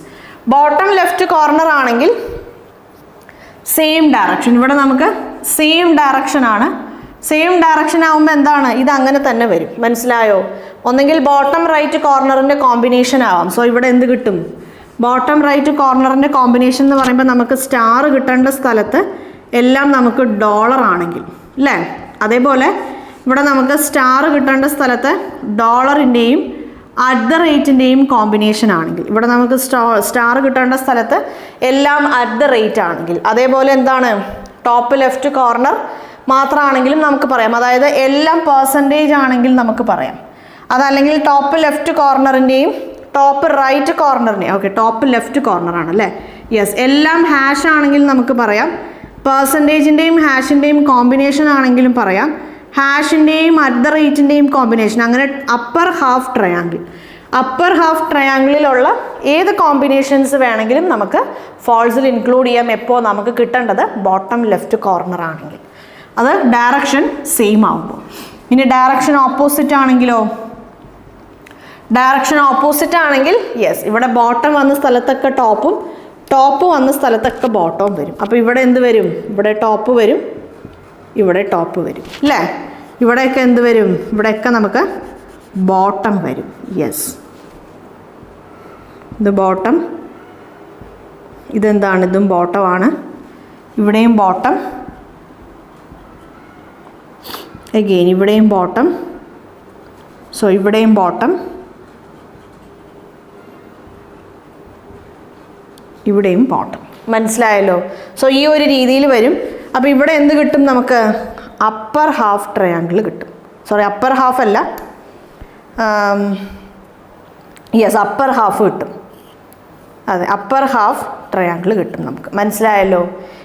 ബോട്ടം ലെഫ്റ്റ് കോർണർ ആണെങ്കിൽ സെയിം ഡയറക്ഷൻ, ഇവിടെ നമുക്ക് സെയിം ഡയറക്ഷൻ ആണ്. സെയിം ഡയറക്ഷൻ ആകുമ്പോൾ എന്താണ്? ഇത് അങ്ങനെ തന്നെ വരും. മനസ്സിലായോ? ഒന്നെങ്കിൽ ബോട്ടം റൈറ്റ് കോർണറിൻ്റെ കോമ്പിനേഷൻ ആവാം. സോ ഇവിടെ എന്ത് കിട്ടും? ബോട്ടം റൈറ്റ് കോർണറിൻ്റെ കോമ്പിനേഷൻ എന്ന് പറയുമ്പോൾ നമുക്ക് സ്റ്റാർ കിട്ടേണ്ട സ്ഥലത്ത് എല്ലാം നമുക്ക് ഡോളർ ആണെങ്കിൽ അല്ലേ, അതേപോലെ ഇവിടെ നമുക്ക് സ്റ്റാർ കിട്ടേണ്ട സ്ഥലത്ത് ഡോളറിൻ്റെയും അറ്റ് ദ റേറ്റിൻ്റെയും കോമ്പിനേഷൻ ആണെങ്കിൽ, ഇവിടെ നമുക്ക് സ്റ്റാർ കിട്ടേണ്ട സ്ഥലത്ത് എല്ലാം അറ്റ് ദ റേറ്റ് ആണെങ്കിൽ, അതേപോലെ എന്താണ് ടോപ്പ് ലെഫ്റ്റ് കോർണർ മാത്രമാണെങ്കിലും നമുക്ക് പറയാം, അതായത് എല്ലാം പെർസെൻറ്റേജ് ആണെങ്കിൽ നമുക്ക് പറയാം. അതല്ലെങ്കിൽ ടോപ്പ് ലെഫ്റ്റ് കോർണറിൻ്റെയും ടോപ്പ് റൈറ്റ് കോർണറിൻ്റെയും, ഓക്കെ ടോപ്പ് ലെഫ്റ്റ് കോർണറാണ് അല്ലേ, യെസ്, എല്ലാം ഹാഷ് ആണെങ്കിൽ നമുക്ക് പറയാം, പെർസെൻറ്റേജിൻ്റെയും ഹാഷിൻ്റെയും കോമ്പിനേഷൻ ആണെങ്കിലും പറയാം, ഹാഷിൻ്റെയും അറ്റ് ദ റേറ്റിൻ്റെയും കോമ്പിനേഷൻ, അങ്ങനെ അപ്പർ ഹാഫ് ട്രയാങ്കിളിലുള്ള ഏത് കോമ്പിനേഷൻസ് വേണമെങ്കിലും നമുക്ക് ഫോൾസിൽ ഇൻക്ലൂഡ് ചെയ്യാം. എപ്പോൾ നമുക്ക് കിട്ടേണ്ടത് ബോട്ടം ലെഫ്റ്റ് കോർണർ ആണെങ്കിൽ, അത് ഡയറക്ഷൻ സെയിം ആകുമ്പോൾ. ഇനി ഡയറക്ഷൻ ഓപ്പോസിറ്റ് ആണെങ്കിലോ, ഡയറക്ഷൻ ഓപ്പോസിറ്റ് ആണെങ്കിൽ യെസ്, ഇവിടെ ബോട്ടം വന്ന സ്ഥലത്തൊക്കെ ടോപ്പും ടോപ്പ് വന്ന സ്ഥലത്തൊക്കെ ബോട്ടവും വരും. അപ്പോൾ ഇവിടെ എന്ത് വരും? ഇവിടെ ടോപ്പ് വരും, ഇവിടെ ടോപ്പ് വരും അല്ലേ, ഇവിടെയൊക്കെ എന്ത് വരും? ഇവിടെയൊക്കെ നമുക്ക് ബോട്ടം വരും. യെസ്, ഇത് ബോട്ടം, ഇതെന്താണ്? ഇതും ബോട്ടമാണ്, ഇവിടെയും ബോട്ടം, അഗെയിൻ ഇവിടെയും ബോട്ടം, സോ ഇവിടെയും ബോട്ടം, ഇവിടെയും ബോട്ടം. മനസ്സിലായല്ലോ? സോ ഈ ഒരു രീതിയിൽ വരും. അപ്പോൾ ഇവിടെ എന്ത് കിട്ടും നമുക്ക്? അപ്പർ ഹാഫ് ട്രയാങ്കിൾ കിട്ടും. സോറി, അപ്പർ ഹാഫ് അല്ല, യെസ് അപ്പർ ഹാഫ് കിട്ടും. അതെ, അപ്പർ ഹാഫ് ട്രയാങ്കിൾ കിട്ടും നമുക്ക്. മനസ്സിലായല്ലോ?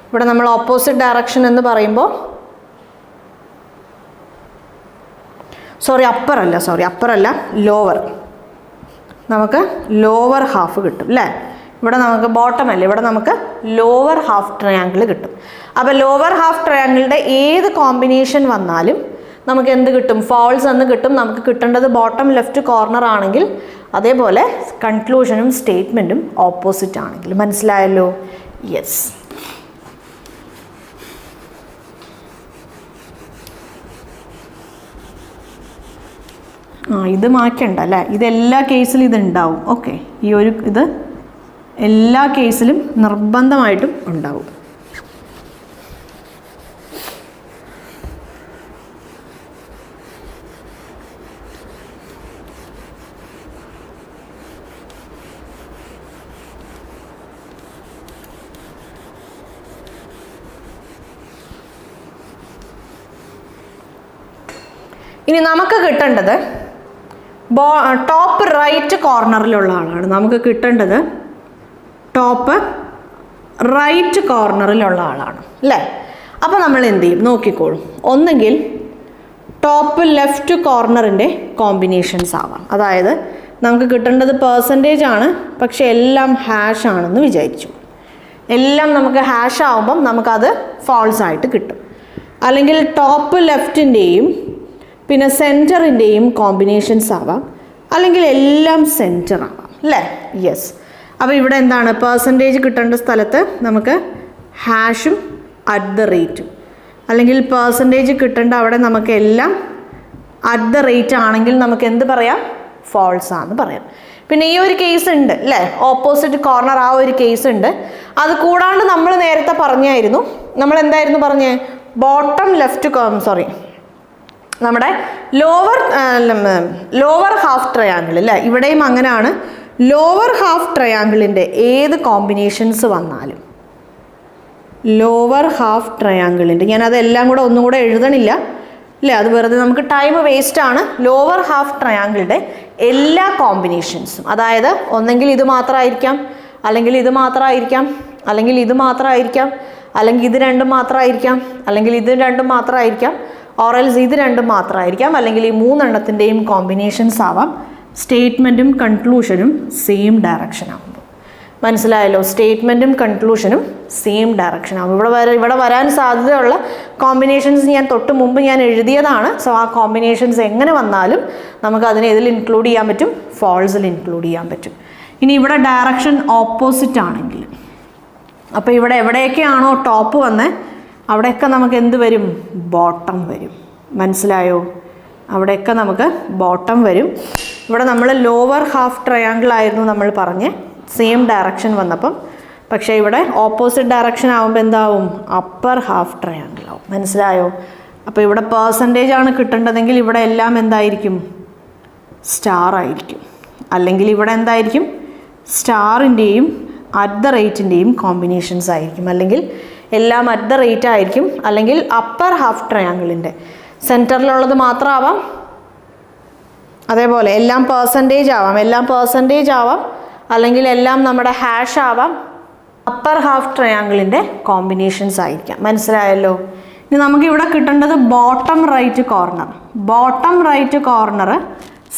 ഇവിടെ നമ്മൾ ഓപ്പോസിറ്റ് ഡയറക്ഷൻ എന്ന് പറയുമ്പോൾ, അപ്പർ അല്ല ലോവർ, നമുക്ക് ലോവർ ഹാഫ് കിട്ടും അല്ലേ. ഇവിടെ നമുക്ക് ബോട്ടം അല്ല, ഇവിടെ നമുക്ക് ലോവർ ഹാഫ് ട്രയാങ്കിൾ കിട്ടും. അപ്പോൾ ലോവർ ഹാഫ് ട്രയാങ്കിളിൻ്റെ ഏത് കോമ്പിനേഷൻ വന്നാലും നമുക്ക് എന്ത് കിട്ടും? ഫോൾസ് എന്ന് കിട്ടും. നമുക്ക് കിട്ടേണ്ടത് ബോട്ടം ലെഫ്റ്റ് കോർണർ ആണെങ്കിൽ, അതേപോലെ കൺക്ലൂഷനും സ്റ്റേറ്റ്മെൻറ്റും ഓപ്പോസിറ്റ് ആണെങ്കിൽ. മനസ്സിലായല്ലോ? യെസ്. ഇത് മാറ്റണ്ട അല്ലേ, ഇതെല്ലാ കേസിലും ഇതുണ്ടാവും. ഓക്കെ, ഈ ഒരു ഇത് എല്ലാ കേസിലും നിർബന്ധമായിട്ടും ഉണ്ടാവും. ഇനി നമുക്ക് കിട്ടേണ്ടത് ടോപ്പ് റൈറ്റ് കോർണറിലുള്ള ആളാണ്. നമുക്ക് കിട്ടേണ്ടത് ടോപ്പ് റൈറ്റ് കോർണറിലുള്ള ആളാണ് അല്ലേ. അപ്പോൾ നമ്മൾ എന്ത് ചെയ്യും? നോക്കിക്കോളും. ഒന്നുകിൽ ടോപ്പ് ലെഫ്റ്റ് കോർണറിൻ്റെ കോമ്പിനേഷൻസ് ആവാം. അതായത് നമുക്ക് കിട്ടേണ്ടത് പെർസെൻറ്റേജ് ആണ്, പക്ഷെ എല്ലാം ഹാഷ് ആണെന്ന് വിചാരിച്ചു. എല്ലാം നമുക്ക് ഹാഷ് ആവുമ്പം നമുക്കത് ഫോൾസ് ആയിട്ട് കിട്ടും. അല്ലെങ്കിൽ ടോപ്പ് ലെഫ്റ്റിൻ്റെയും പിന്നെ സെൻറ്ററിൻ്റെയും കോമ്പിനേഷൻസ് ആവാം, അല്ലെങ്കിൽ എല്ലാം സെൻറ്റർ ആവാം അല്ലേ. യെസ്. അപ്പോൾ ഇവിടെ എന്താണ്? പെർസെൻറ്റേജ് കിട്ടേണ്ട സ്ഥലത്ത് നമുക്ക് ഹാഷും അറ്റ് ദ റേറ്റും, അല്ലെങ്കിൽ പെർസെൻറ്റേജ് കിട്ടേണ്ട അവിടെ നമുക്ക് എല്ലാം അറ്റ് ദ റേറ്റ് ആണെങ്കിൽ നമുക്ക് എന്ത് പറയാം? ഫോൾസ് ആണെന്ന് പറയാം. പിന്നെ ഈ ഒരു കേസ് ഉണ്ട് അല്ലേ, ഓപ്പോസിറ്റ് കോർണർ, ആ ഒരു കേസ് ഉണ്ട്. അത് കൂടാണ്ട് നമ്മൾ നേരത്തെ പറഞ്ഞായിരുന്നു, നമ്മൾ എന്തായിരുന്നു പറഞ്ഞേ? ബോട്ടം ലെഫ്റ്റ് നമ്മുടെ ലോവർ ഹാഫ് ട്രയാങ്കിൾ അല്ലേ, ഇവിടെയും അങ്ങനെയാണ്. ലോവർ ഹാഫ് ട്രയാങ്കിളിൻ്റെ ഏത് കോമ്പിനേഷൻസ് വന്നാലും, ലോവർ ഹാഫ് ട്രയാങ്കിളിൻ്റെ, ഞാനതെല്ലാം കൂടെ ഒന്നും കൂടെ എഴുതണില്ല അല്ലേ, അത് വെറുതെ നമുക്ക് ടൈം വേസ്റ്റ് ആണ്. ലോവർ ഹാഫ് ട്രയാങ്കിളുടെ എല്ലാ കോമ്പിനേഷൻസും, അതായത് ഒന്നെങ്കിൽ ഇത് മാത്രമായിരിക്കാം, അല്ലെങ്കിൽ ഇത് മാത്രമായിരിക്കാം, അല്ലെങ്കിൽ ഇത് മാത്രമായിരിക്കാം, അല്ലെങ്കിൽ ഇത് രണ്ടും മാത്രമായിരിക്കാം, അല്ലെങ്കിൽ ഇത് രണ്ടും മാത്രമായിരിക്കാം, ഓറൽസ് ഇത് രണ്ടും മാത്രമായിരിക്കാം, അല്ലെങ്കിൽ ഈ മൂന്നെണ്ണത്തിൻ്റെയും കോമ്പിനേഷൻസ് ആവാം. സ്റ്റേറ്റ്മെൻറ്റും കൺക്ലൂഷനും സെയിം ഡയറക്ഷൻ ആകുമ്പോൾ. മനസ്സിലായല്ലോ? സ്റ്റേറ്റ്മെൻറ്റും കൺക്ലൂഷനും സെയിം ഡയറക്ഷൻ ആകും. ഇവിടെ വരാൻ സാധ്യതയുള്ള കോമ്പിനേഷൻസ് ഞാൻ തൊട്ട് മുമ്പ് ഞാൻ എഴുതിയതാണ്. സോ ആ കോമ്പിനേഷൻസ് എങ്ങനെ വന്നാലും നമുക്ക് അതിനെ ഇതിൽ ഇൻക്ലൂഡ് ചെയ്യാൻ പറ്റും, ഫോൾസിൽ ഇൻക്ലൂഡ് ചെയ്യാൻ പറ്റും. ഇനി ഇവിടെ ഡയറക്ഷൻ ഓപ്പോസിറ്റ് ആണെങ്കിൽ, അപ്പോൾ ഇവിടെ എവിടെയൊക്കെയാണോ ടോപ്പ് വന്നത് അവിടെയൊക്കെ നമുക്ക് എന്ത് വരും? ബോട്ടം വരും. മനസ്സിലായോ? അവിടെയൊക്കെ നമുക്ക് ബോട്ടം വരും. ഇവിടെ നമ്മൾ ലോവർ ഹാഫ് ട്രയാങ്കിൾ ആയിരുന്നു നമ്മൾ പറഞ്ഞ് സെയിം ഡയറക്ഷൻ വന്നപ്പം. പക്ഷേ ഇവിടെ ഓപ്പോസിറ്റ് ഡയറക്ഷൻ ആകുമ്പോൾ എന്താവും? അപ്പർ ഹാഫ് ട്രയാങ്കിൾ ആവും. മനസ്സിലായോ? അപ്പോൾ ഇവിടെ പെർസെൻറ്റേജ് ആണ് കിട്ടേണ്ടതെങ്കിൽ ഇവിടെ എല്ലാം എന്തായിരിക്കും? സ്റ്റാർ ആയിരിക്കും. അല്ലെങ്കിൽ ഇവിടെ എന്തായിരിക്കും? സ്റ്റാറിൻ്റെയും അറ്റ് ദ റേറ്റിൻ്റെയും കോമ്പിനേഷൻസ് ആയിരിക്കും. അല്ലെങ്കിൽ എല്ലാം അറ്റ് ദ റേറ്റ് ആയിരിക്കും. അല്ലെങ്കിൽ അപ്പർ ഹാഫ് ട്രയാങ്കിളിൻ്റെ സെൻറ്ററിലുള്ളത് മാത്രമാവാം. അതേപോലെ എല്ലാം പെർസെൻറ്റേജ് ആവാം. എല്ലാം പെർസെൻറ്റേജ് ആവാം. അല്ലെങ്കിൽ എല്ലാം നമ്മുടെ ഹാഷ് ആവാം. അപ്പർ ഹാഫ് ട്രയാങ്കിളിൻ്റെ കോമ്പിനേഷൻസ് ആയിരിക്കാം. മനസ്സിലായല്ലോ? ഇനി നമുക്കിവിടെ കിട്ടേണ്ടത് bottom right corner. Bottom right corner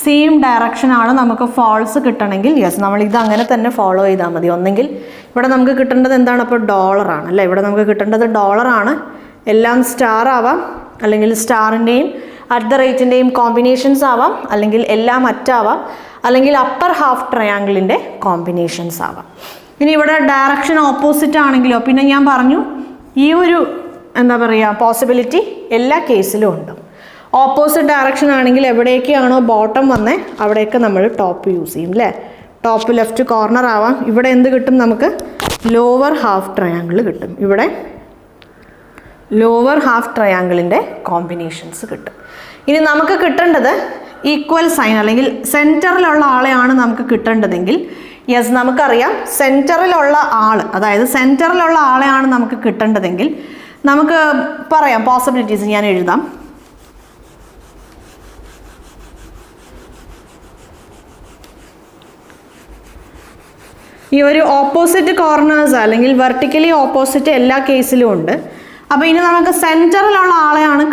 same ഡയറക്ഷനാണ് നമുക്ക് ഫാൾസ് കിട്ടണമെങ്കിൽ. യെസ്, നമ്മൾ ഇത് അങ്ങനെ തന്നെ ഫോളോ ചെയ്താൽ മതി. ഒന്നെങ്കിൽ ഇവിടെ നമുക്ക് കിട്ടേണ്ടത് എന്താണ്? അപ്പോൾ ഡോളറാണ് അല്ലേ? ഇവിടെ നമുക്ക് കിട്ടേണ്ടത് ഡോളറാണ്. എല്ലാം സ്റ്റാർ ആവാം. അല്ലെങ്കിൽ സ്റ്റാറിൻ്റെയും അറ്റ് ദ റേറ്റിൻ്റെയും കോമ്പിനേഷൻസ് ആവാം. അല്ലെങ്കിൽ എല്ലാം അറ്റാവാം. അല്ലെങ്കിൽ അപ്പർ ഹാഫ് ട്രയാങ്കിളിൻ്റെ കോമ്പിനേഷൻസ് ആവാം. ഇനി ഇവിടെ ഡയറക്ഷൻ ഓപ്പോസിറ്റ് ആണെങ്കിലോ? പിന്നെ ഞാൻ പറഞ്ഞു ഈ ഒരു എന്താ പറയുക പോസിബിലിറ്റി എല്ലാ കേസിലും ഉണ്ട്. ഓപ്പോസിറ്റ് ഡയറക്ഷൻ ആണെങ്കിൽ എവിടേക്കാണോ ബോട്ടം വന്നേ അവിടെയൊക്കെ നമ്മൾ ടോപ്പ് യൂസ് ചെയ്യും അല്ലേ? ടോപ്പ് ലെഫ്റ്റ് കോർണർ ആവാം. ഇവിടെ എന്ത് കിട്ടും? നമുക്ക് ലോവർ ഹാഫ് ട്രയാങ്കിൾ കിട്ടും. ഇവിടെ ലോവർ ഹാഫ് ട്രയാങ്കിളിൻ്റെ കോമ്പിനേഷൻസ് കിട്ടും. ഇനി നമുക്ക് കിട്ടേണ്ടത് ഈക്വൽ സൈൻ അല്ലെങ്കിൽ സെൻറ്ററിലുള്ള ആളെയാണ് നമുക്ക് കിട്ടേണ്ടതെങ്കിൽ യെസ്, നമുക്കറിയാം സെൻറ്ററിലുള്ള ആൾ, അതായത് സെൻറ്ററിലുള്ള ആളെയാണ് നമുക്ക് കിട്ടേണ്ടതെങ്കിൽ നമുക്ക് പറയാം പോസിബിലിറ്റീസ്. ഞാൻ എഴുതാം. ഈ ഒരു ഓപ്പോസിറ്റ് കോർണേഴ്സ് അല്ലെങ്കിൽ വെർട്ടിക്കലി ഓപ്പോസിറ്റ് എല്ലാ കേസിലും ഉണ്ട്. അപ്പോൾ ഇനി നമുക്ക് സെൻറ്ററിലുള്ള ആളെയാണ്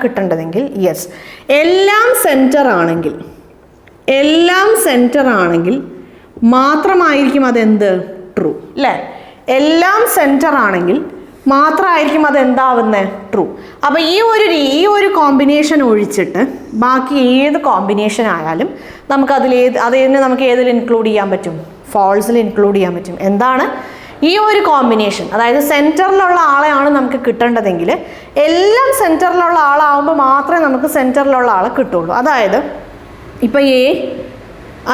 കിട്ടേണ്ടതെങ്കിൽ യെസ്, എല്ലാം സെൻറ്റർ ആണെങ്കിൽ മാത്രമായിരിക്കും അതെന്ത്? ട്രൂ അല്ലേ? എല്ലാം സെൻറ്റർ ആണെങ്കിൽ മാത്രമായിരിക്കും അതെന്താവുന്നത്? ട്രൂ. അപ്പോൾ ഈ ഒരു കോമ്പിനേഷൻ ഒഴിച്ചിട്ട് ബാക്കി ഏത് കോമ്പിനേഷൻ ആയാലും നമുക്ക് അതിനെ നമുക്ക് ഏതിൽ ഇൻക്ലൂഡ് ചെയ്യാൻ പറ്റും? ഫാൾസിൽ ഇൻക്ലൂഡ് ചെയ്യാൻ പറ്റും. എന്താണ് ഈ ഒരു കോമ്പിനേഷൻ? അതായത് സെൻറ്ററിലുള്ള ആളെയാണ് നമുക്ക് കിട്ടേണ്ടതെങ്കിൽ എല്ലാം സെൻറ്ററിലുള്ള ആളാവുമ്പോൾ മാത്രമേ നമുക്ക് സെൻറ്ററിലുള്ള ആളെ കിട്ടുള്ളൂ. അതായത് ഇപ്പോൾ A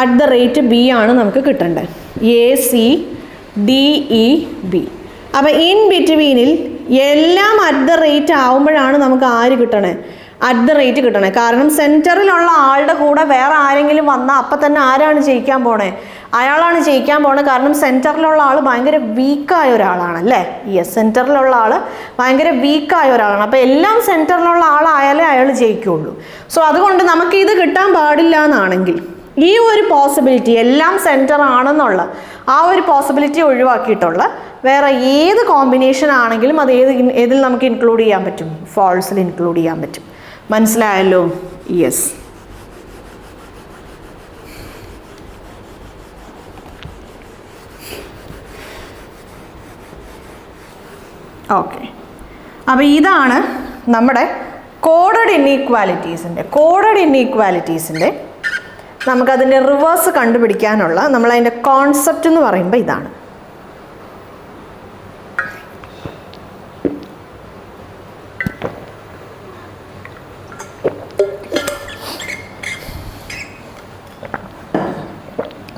at the rate B ആണ് നമുക്ക് കിട്ടേണ്ടത്. ACDEB. അപ്പോൾ ഇൻ ബിറ്റ്വീനിൽ എല്ലാം അറ്റ് ദ റേറ്റ് ആവുമ്പോഴാണ് നമുക്ക് ആര് കിട്ടണേ? അറ്റ് ദ റേറ്റ് കിട്ടണേ. കാരണം സെൻറ്ററിലുള്ള ആളുടെ കൂടെ വേറെ ആരെങ്കിലും വന്നാൽ അപ്പം തന്നെ ആരാണ് ജയിക്കാൻ പോണേ? അയാളാണ് ജയിക്കാൻ പോണത്. കാരണം സെൻറ്ററിലുള്ള ആൾ ഭയങ്കര വീക്കായ ഒരാളാണ് അല്ലേ? യെസ്, സെൻറ്ററിലുള്ള ആൾ ഭയങ്കര വീക്കായ ഒരാളാണ്. അപ്പോൾ എല്ലാം സെൻറ്ററിലുള്ള ആളായാലേ അയാൾ ജയിക്കുള്ളൂ. സോ അതുകൊണ്ട് നമുക്ക് ഇത് കിട്ടാൻ പാടില്ല എന്നാണെങ്കിൽ ഈ ഒരു പോസിബിലിറ്റി എല്ലാം സെൻറ്റർ ആണെന്നുള്ള ആ ഒരു പോസിബിലിറ്റി ഒഴിവാക്കിയിട്ടുള്ള വേറെ ഏത് കോമ്പിനേഷൻ ആണെങ്കിലും അത് ഏതിൽ നമുക്ക് ഇൻക്ലൂഡ് ചെയ്യാൻ പറ്റും? ഫാൾസിൽ ഇൻക്ലൂഡ് ചെയ്യാൻ പറ്റും. മനസ്സിലായല്ലോ? യെസ്. ഓക്കെ, അപ്പോൾ ഇതാണ് നമ്മുടെ കോഡഡ് ഇന്നീക്വാലിറ്റീസിൻ്റെ നമുക്കതിൻ്റെ റിവേഴ്സ് കണ്ടുപിടിക്കാനുള്ള നമ്മളതിൻ്റെ കോൺസെപ്റ്റ് എന്ന് പറയുമ്പോൾ ഇതാണ്.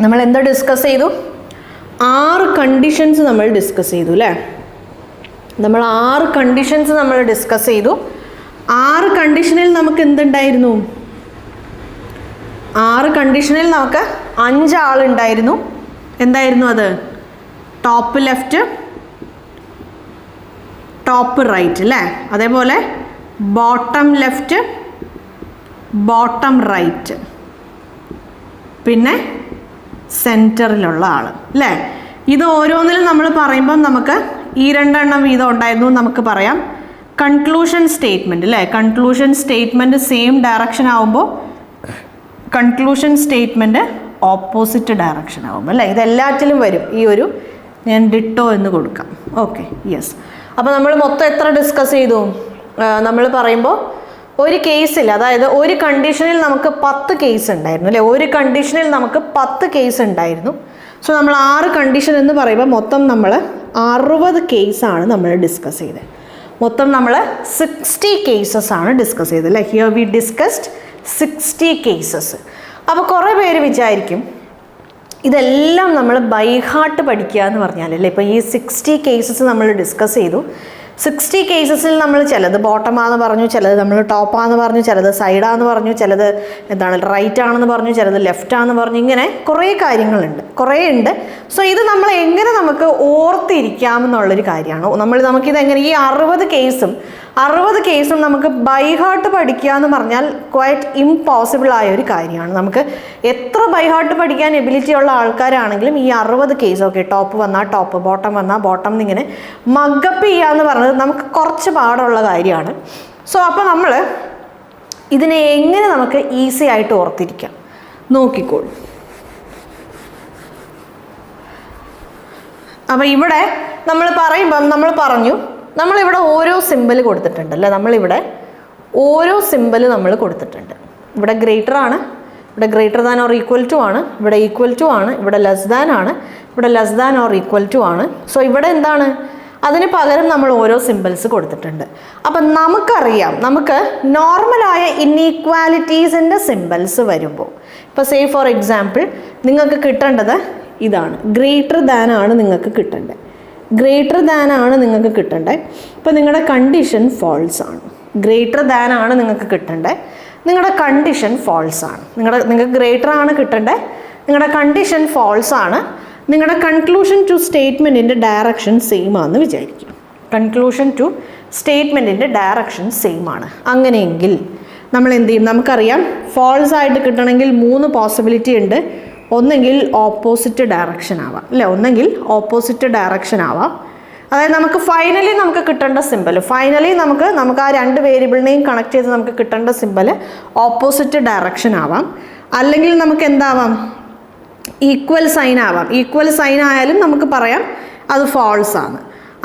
നമ്മൾ എന്താ ഡിസ്കസ് ചെയ്തു? 6 കണ്ടീഷൻസ് നമ്മൾ ഡിസ്കസ് ചെയ്തു അല്ലേ? നമ്മൾ 6 കണ്ടീഷൻസ് നമ്മൾ ഡിസ്കസ് ചെയ്തു. 6 കണ്ടീഷനിൽ നമുക്ക് എന്തുണ്ടായിരുന്നു? 6 കണ്ടീഷനിൽ നമുക്ക് 5 ആളുണ്ടായിരുന്നു. എന്തായിരുന്നു അത്? ടോപ്പ് ലെഫ്റ്റ്, ടോപ്പ് റൈറ്റ് അല്ലേ? അതേപോലെ ബോട്ടം ലെഫ്റ്റ്, ബോട്ടം റൈറ്റ്, പിന്നെ സെൻറ്ററിലുള്ള ആൾ അല്ലേ? ഇത് ഓരോന്നിലും നമ്മൾ പറയുമ്പം നമുക്ക് ഈ 2 എണ്ണം വീതം ഉണ്ടായിരുന്നു നമുക്ക് പറയാം. കൺക്ലൂഷൻ സ്റ്റേറ്റ്മെൻറ്റ് അല്ലേ? കൺക്ലൂഷൻ സ്റ്റേറ്റ്മെൻറ്റ് സെയിം ഡയറക്ഷൻ ആവുമ്പോൾ കൺക്ലൂഷൻ സ്റ്റേറ്റ്മെൻറ്റ് ഓപ്പോസിറ്റ് ഡയറക്ഷൻ ആവും അല്ലേ? ഇതെല്ലാറ്റിലും വരും. ഈ ഒരു ഞാൻ ഡിട്ടോ എന്ന് കൊടുക്കാം. Okay, yes. അപ്പോൾ നമ്മൾ മൊത്തം എത്ര ഡിസ്കസ് ചെയ്തു? നമ്മൾ പറയുമ്പോൾ ഒരു കേസിൽ, അതായത് ഒരു കണ്ടീഷനിൽ നമുക്ക് 10 കേസ് ഉണ്ടായിരുന്നു അല്ലേ? ഒരു കണ്ടീഷനിൽ നമുക്ക് 10 കേസ് ഉണ്ടായിരുന്നു. സോ നമ്മൾ 6 കണ്ടീഷൻ എന്ന് പറയുമ്പോൾ മൊത്തം നമ്മൾ 60 കേസാണ് നമ്മൾ ഡിസ്കസ് ചെയ്തത്. മൊത്തം നമ്മൾ 60 കേസസ് ആണ് ഡിസ്കസ് ചെയ്തത് അല്ലേ. Here we discussed 60 cases. അപ്പോൾ കുറേ പേര് വിചാരിക്കും ഇതെല്ലാം നമ്മൾ ബൈ ഹാർട്ട് പഠിക്കുക എന്ന് പറഞ്ഞാലല്ലേ. ഇപ്പോൾ ഈ 60 കേസസ് നമ്മൾ ഡിസ്കസ് ചെയ്തു. 60 കേസസിൽ നമ്മൾ ചിലത് ബോട്ടമാന്ന് പറഞ്ഞു, ചിലത് നമ്മൾ ടോപ്പാന്ന് പറഞ്ഞു, ചിലത് സൈഡാന്ന് പറഞ്ഞു, ചിലത് എന്താണ് റൈറ്റ് ആണെന്ന് പറഞ്ഞു, ചിലത് ലെഫ്റ്റ് ആണെന്ന് പറഞ്ഞു, ഇങ്ങനെ കുറേ കാര്യങ്ങളുണ്ട്, കുറേ ഉണ്ട്. സോ ഇത് നമ്മൾ എങ്ങനെ നമുക്ക് ഓർത്തിരിക്കാമെന്നുള്ളൊരു കാര്യമാണ്. നമുക്കിതെങ്ങനെ ഈ 60 കേസും നമുക്ക് ബൈ ഹാർട്ട് പഠിക്കുക എന്ന് പറഞ്ഞാൽ ക്വൈറ്റ് ഇംപോസിബിൾ ആയ ഒരു കാര്യമാണ്. നമുക്ക് എത്ര ബൈ ഹാർട്ട് പഠിക്കാൻ എബിലിറ്റി ഉള്ള ആൾക്കാരാണെങ്കിലും ഈ 60 കേസ് ഓക്കെ ടോപ്പ് വന്നാൽ ടോപ്പ്, ബോട്ടം വന്നാൽ ബോട്ടം എന്നിങ്ങനെ മഗപ്പ് ചെയ്യുക എന്ന് പറഞ്ഞത് നമുക്ക് കുറച്ച് പാടുള്ള കാര്യമാണ്. സോ അപ്പോൾ നമ്മൾ ഇതിനെ എങ്ങനെ നമുക്ക് ഈസി ആയിട്ട് ഓർത്തിരിക്കാം നോക്കിക്കോളൂ. അപ്പോൾ ഇവിടെ നമ്മൾ പറയുമ്പം നമ്മൾ പറഞ്ഞു നമ്മളിവിടെ ഓരോ സിമ്പിൾ കൊടുത്തിട്ടുണ്ട് അല്ലേ. നമ്മളിവിടെ ഓരോ സിമ്പിൾ നമ്മൾ കൊടുത്തിട്ടുണ്ട്. ഇവിടെ ഗ്രേറ്റർ ആണ്, ഇവിടെ greater than or equal to ആണ്, ഇവിടെ ഈക്വൽ ടു ആണ്, ഇവിടെ ലെസ് ദാൻ ആണ്, ഇവിടെ less than or equal to ആണ്. സോ ഇവിടെ എന്താണ്, അതിന് പകരം നമ്മൾ ഓരോ സിമ്പിൾസ് കൊടുത്തിട്ടുണ്ട്. അപ്പം നമുക്കറിയാം നമുക്ക് നോർമലായ ഇൻഈക്വാലിറ്റീസിൻ്റെ സിമ്പിൾസ് വരുമ്പോൾ ഇപ്പോൾ സേ ഫോർ എക്സാമ്പിൾ നിങ്ങൾക്ക് കിട്ടേണ്ടത് ഇതാണ്, ഗ്രേറ്റർ ദാൻ ആണ് നിങ്ങൾക്ക് കിട്ടേണ്ടത്, ഗ്രേറ്റർ ദാൻ ആണ് നിങ്ങൾക്ക് കിട്ടേണ്ടത്. ഇപ്പോൾ നിങ്ങളുടെ കണ്ടീഷൻ ഫോൾസ് ആണ്, ഗ്രേറ്റർ ദാൻ ആണ് നിങ്ങൾക്ക് കിട്ടേണ്ടത്, നിങ്ങളുടെ കണ്ടീഷൻ ഫോൾസ് ആണ്. നിങ്ങൾക്ക് ഗ്രേറ്റർ ആണ് കിട്ടേണ്ടത്, നിങ്ങളുടെ കണ്ടീഷൻ ഫോൾസ് ആണ്, നിങ്ങളുടെ കൺക്ലൂഷൻ ടു സ്റ്റേറ്റ്മെൻറ്റിൻ്റെ ഡയറക്ഷൻ സെയിം ആണെന്ന് വിചാരിക്കും. കൺക്ലൂഷൻ ടു സ്റ്റേറ്റ്മെൻറ്റിൻ്റെ ഡയറക്ഷൻ സെയിം ആണ്. അങ്ങനെയെങ്കിൽ നമ്മൾ എന്ത് ചെയ്യും, നമുക്കറിയാം ഫോൾസ് ആയിട്ട് കിട്ടണമെങ്കിൽ 3 പോസിബിലിറ്റി ഉണ്ട്. ഒന്നെങ്കിൽ ഓപ്പോസിറ്റ് ഡയറക്ഷൻ ആവാം അല്ലേ, ഒന്നെങ്കിൽ ഓപ്പോസിറ്റ് ഡയറക്ഷൻ ആവാം. അതായത് നമുക്ക് ഫൈനലി നമുക്ക് കിട്ടേണ്ട സിമ്പിൾ, ഫൈനലി നമുക്ക് ആ 2 വേരിയബിളിനെയും കണക്ട് ചെയ്ത് നമുക്ക് കിട്ടേണ്ട സിമ്പിൾ ഓപ്പോസിറ്റ് ഡയറക്ഷൻ ആവാം. അല്ലെങ്കിൽ നമുക്ക് എന്താവാം, ഈക്വൽ സൈൻ ആവാം. ഈക്വൽ സൈൻ ആയാലും നമുക്ക് പറയാം അത് ഫാൾസ് ആണ്.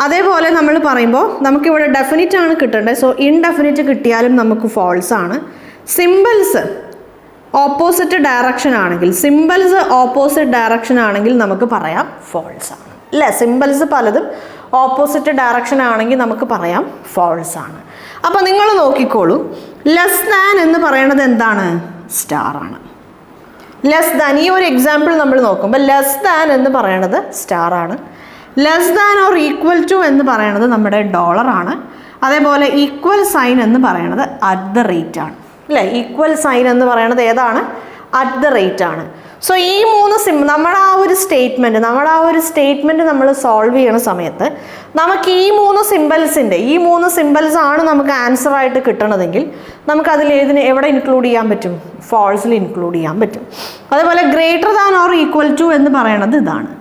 അതേപോലെ നമ്മൾ പറയുമ്പോൾ നമുക്കിവിടെ ഡെഫിനിറ്റ് ആണ് കിട്ടേണ്ടത്. സോ ഇൻഡെഫിനിറ്റ് കിട്ടിയാലും നമുക്ക് ഫാൾസ് ആണ്. സിമ്പിൾസ് ഓപ്പോസിറ്റ് ഡയറക്ഷൻ ആണെങ്കിൽ, സിമ്പിൾസ് ഓപ്പോസിറ്റ് ഡയറക്ഷൻ ആണെങ്കിൽ നമുക്ക് പറയാം ഫോൾസ് ആണ് അല്ലേ. സിമ്പിൾസ് പലതും ഓപ്പോസിറ്റ് ഡയറക്ഷൻ ആണെങ്കിൽ നമുക്ക് പറയാം ഫോൾസ് ആണ്. അപ്പോൾ നിങ്ങൾ നോക്കിക്കോളൂ, ലെസ് ദാൻ എന്ന് പറയുന്നത് എന്താണ്, സ്റ്റാർ ആണ്. ലെസ് ദാൻ, ഈ ഒരു എക്സാമ്പിൾ നമ്മൾ നോക്കുമ്പോൾ ലെസ് ദാൻ എന്ന് പറയുന്നത് സ്റ്റാർ ആണ്. Less than or equal to എന്ന് പറയുന്നത് നമ്മുടെ ഡോളറാണ്. അതേപോലെ ഈക്വൽ സൈൻ എന്ന് പറയുന്നത് അറ്റ് ദ റേറ്റ് ആണ് അല്ലേ. ഈക്വൽ സൈൻ എന്ന് പറയുന്നത് ഏതാണ്, അറ്റ് ദ റേറ്റ് ആണ്. സോ ഈ 3 നമ്മുടെ ആ ഒരു സ്റ്റേറ്റ്മെൻറ്റ് നമ്മൾ സോൾവ് ചെയ്യുന്ന സമയത്ത് നമുക്ക് ഈ 3 സിമ്പിൾസ് ആണ് നമുക്ക് ആൻസർ ആയിട്ട് കിട്ടണതെങ്കിൽ നമുക്ക് എവിടെ ഇൻക്ലൂഡ് ചെയ്യാൻ പറ്റും, ഫോൾസിൽ ഇൻക്ലൂഡ് ചെയ്യാൻ പറ്റും. അതേപോലെ greater than or equal to എന്ന് പറയുന്നത് ഇതാണ്,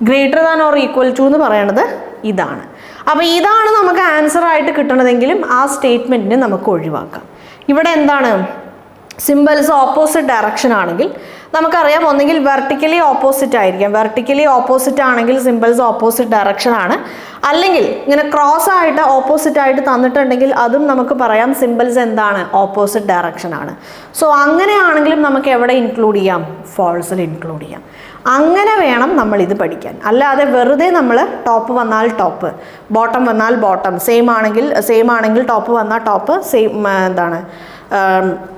greater than or equal to എന്ന് പറയുന്നത് ഇതാണ്. അപ്പോൾ ഇതാണ് നമുക്ക് ആൻസർ ആയിട്ട് കിട്ടണതെങ്കിലും ആ സ്റ്റേറ്റ്മെൻറ്റിനെ നമുക്ക് ഒഴിവാക്കാം. ഇവിടെ എന്താണ്, സിമ്പിൾസ് ഓപ്പോസിറ്റ് ഡയറക്ഷൻ ആണെങ്കിൽ നമുക്കറിയാം ഒന്നെങ്കിൽ വെർട്ടിക്കലി ഓപ്പോസിറ്റ് ആയിരിക്കാം. വെർട്ടിക്കലി ഓപ്പോസിറ്റ് ആണെങ്കിൽ സിമ്പിൾസ് ഓപ്പോസിറ്റ് ഡയറക്ഷൻ ആണ്. അല്ലെങ്കിൽ ഇങ്ങനെ ക്രോസ് ആയിട്ട് ഓപ്പോസിറ്റ് ആയിട്ട് തന്നിട്ടുണ്ടെങ്കിൽ അതും നമുക്ക് പറയാം സിമ്പിൾസ് എന്താണ്, ഓപ്പോസിറ്റ് ഡയറക്ഷൻ ആണ്. സോ അങ്ങനെയാണെങ്കിലും നമുക്ക് എവിടെ ഇൻക്ലൂഡ് ചെയ്യാം, ഫോൾസിൽ ഇൻക്ലൂഡ് ചെയ്യാം. അങ്ങനെ വേണം നമ്മൾ ഇത് പഠിക്കാൻ. അല്ലാതെ വെറുതെ നമ്മൾ ടോപ്പ് വന്നാൽ ടോപ്പ്, ബോട്ടം വന്നാൽ ബോട്ടം, സെയിം ആണെങ്കിൽ ടോപ്പ് വന്നാൽ ടോപ്പ്, എന്താണ്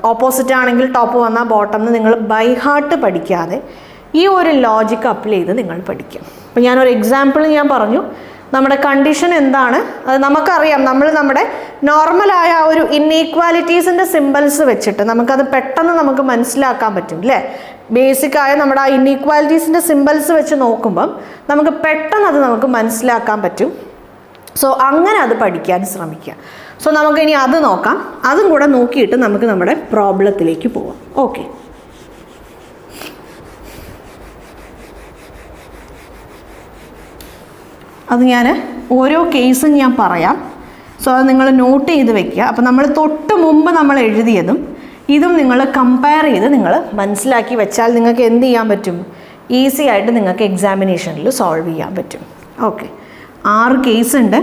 ഓപ്പോസിറ്റ് ആണെങ്കിൽ ടോപ്പ് വന്നാൽ ബോട്ടം എന്ന് നിങ്ങൾ ബൈ ഹാർട്ട് പഠിക്കാതെ ഈ ഒരു ലോജിക്ക് അപ്ലൈ ചെയ്ത് നിങ്ങൾ പഠിക്കും. അപ്പോൾ ഞാനൊരു എക്സാമ്പിൾ പറഞ്ഞു, നമ്മുടെ കണ്ടീഷൻ എന്താണ് അത് നമുക്കറിയാം. നമ്മുടെ നോർമലായ ആ ഒരു ഇൻഈക്വാലിറ്റീസിൻ്റെ സിമ്പിൾസ് വെച്ചിട്ട് നമുക്കത് പെട്ടെന്ന് നമുക്ക് മനസ്സിലാക്കാൻ പറ്റും അല്ലേ. ബേസിക്കായ നമ്മുടെ ആ ഇൻഈക്വാലിറ്റീസിൻ്റെ സിമ്പിൾസ് വെച്ച് നോക്കുമ്പം നമുക്ക് പെട്ടെന്ന് അത് നമുക്ക് മനസ്സിലാക്കാൻ പറ്റും. സോ അങ്ങനെ അത് പഠിക്കാൻ ശ്രമിക്കുക. സോ നമുക്കിനി അത് നോക്കാം. അതും കൂടെ നോക്കിയിട്ട് നമുക്ക് നമ്മുടെ പ്രോബ്ലത്തിലേക്ക് പോവാം. ഓക്കെ, അത് ഞാൻ ഓരോ കേസും ഞാൻ പറയാം. സോ അത് നിങ്ങൾ നോട്ട് ചെയ്ത് വെക്കുക. അപ്പോൾ നമ്മൾ തൊട്ട് മുമ്പ് നമ്മൾ എഴുതിയതും ഇതും നിങ്ങൾ കമ്പയർ ചെയ്ത് നിങ്ങൾ മനസ്സിലാക്കി വെച്ചാൽ നിങ്ങൾക്ക് എന്ത് ചെയ്യാൻ പറ്റും, ഈസി ആയിട്ട് നിങ്ങൾക്ക് എക്സാമിനേഷനിൽ സോൾവ് ചെയ്യാൻ പറ്റും. ഓക്കെ, 6 കേസ് ഉണ്ട്.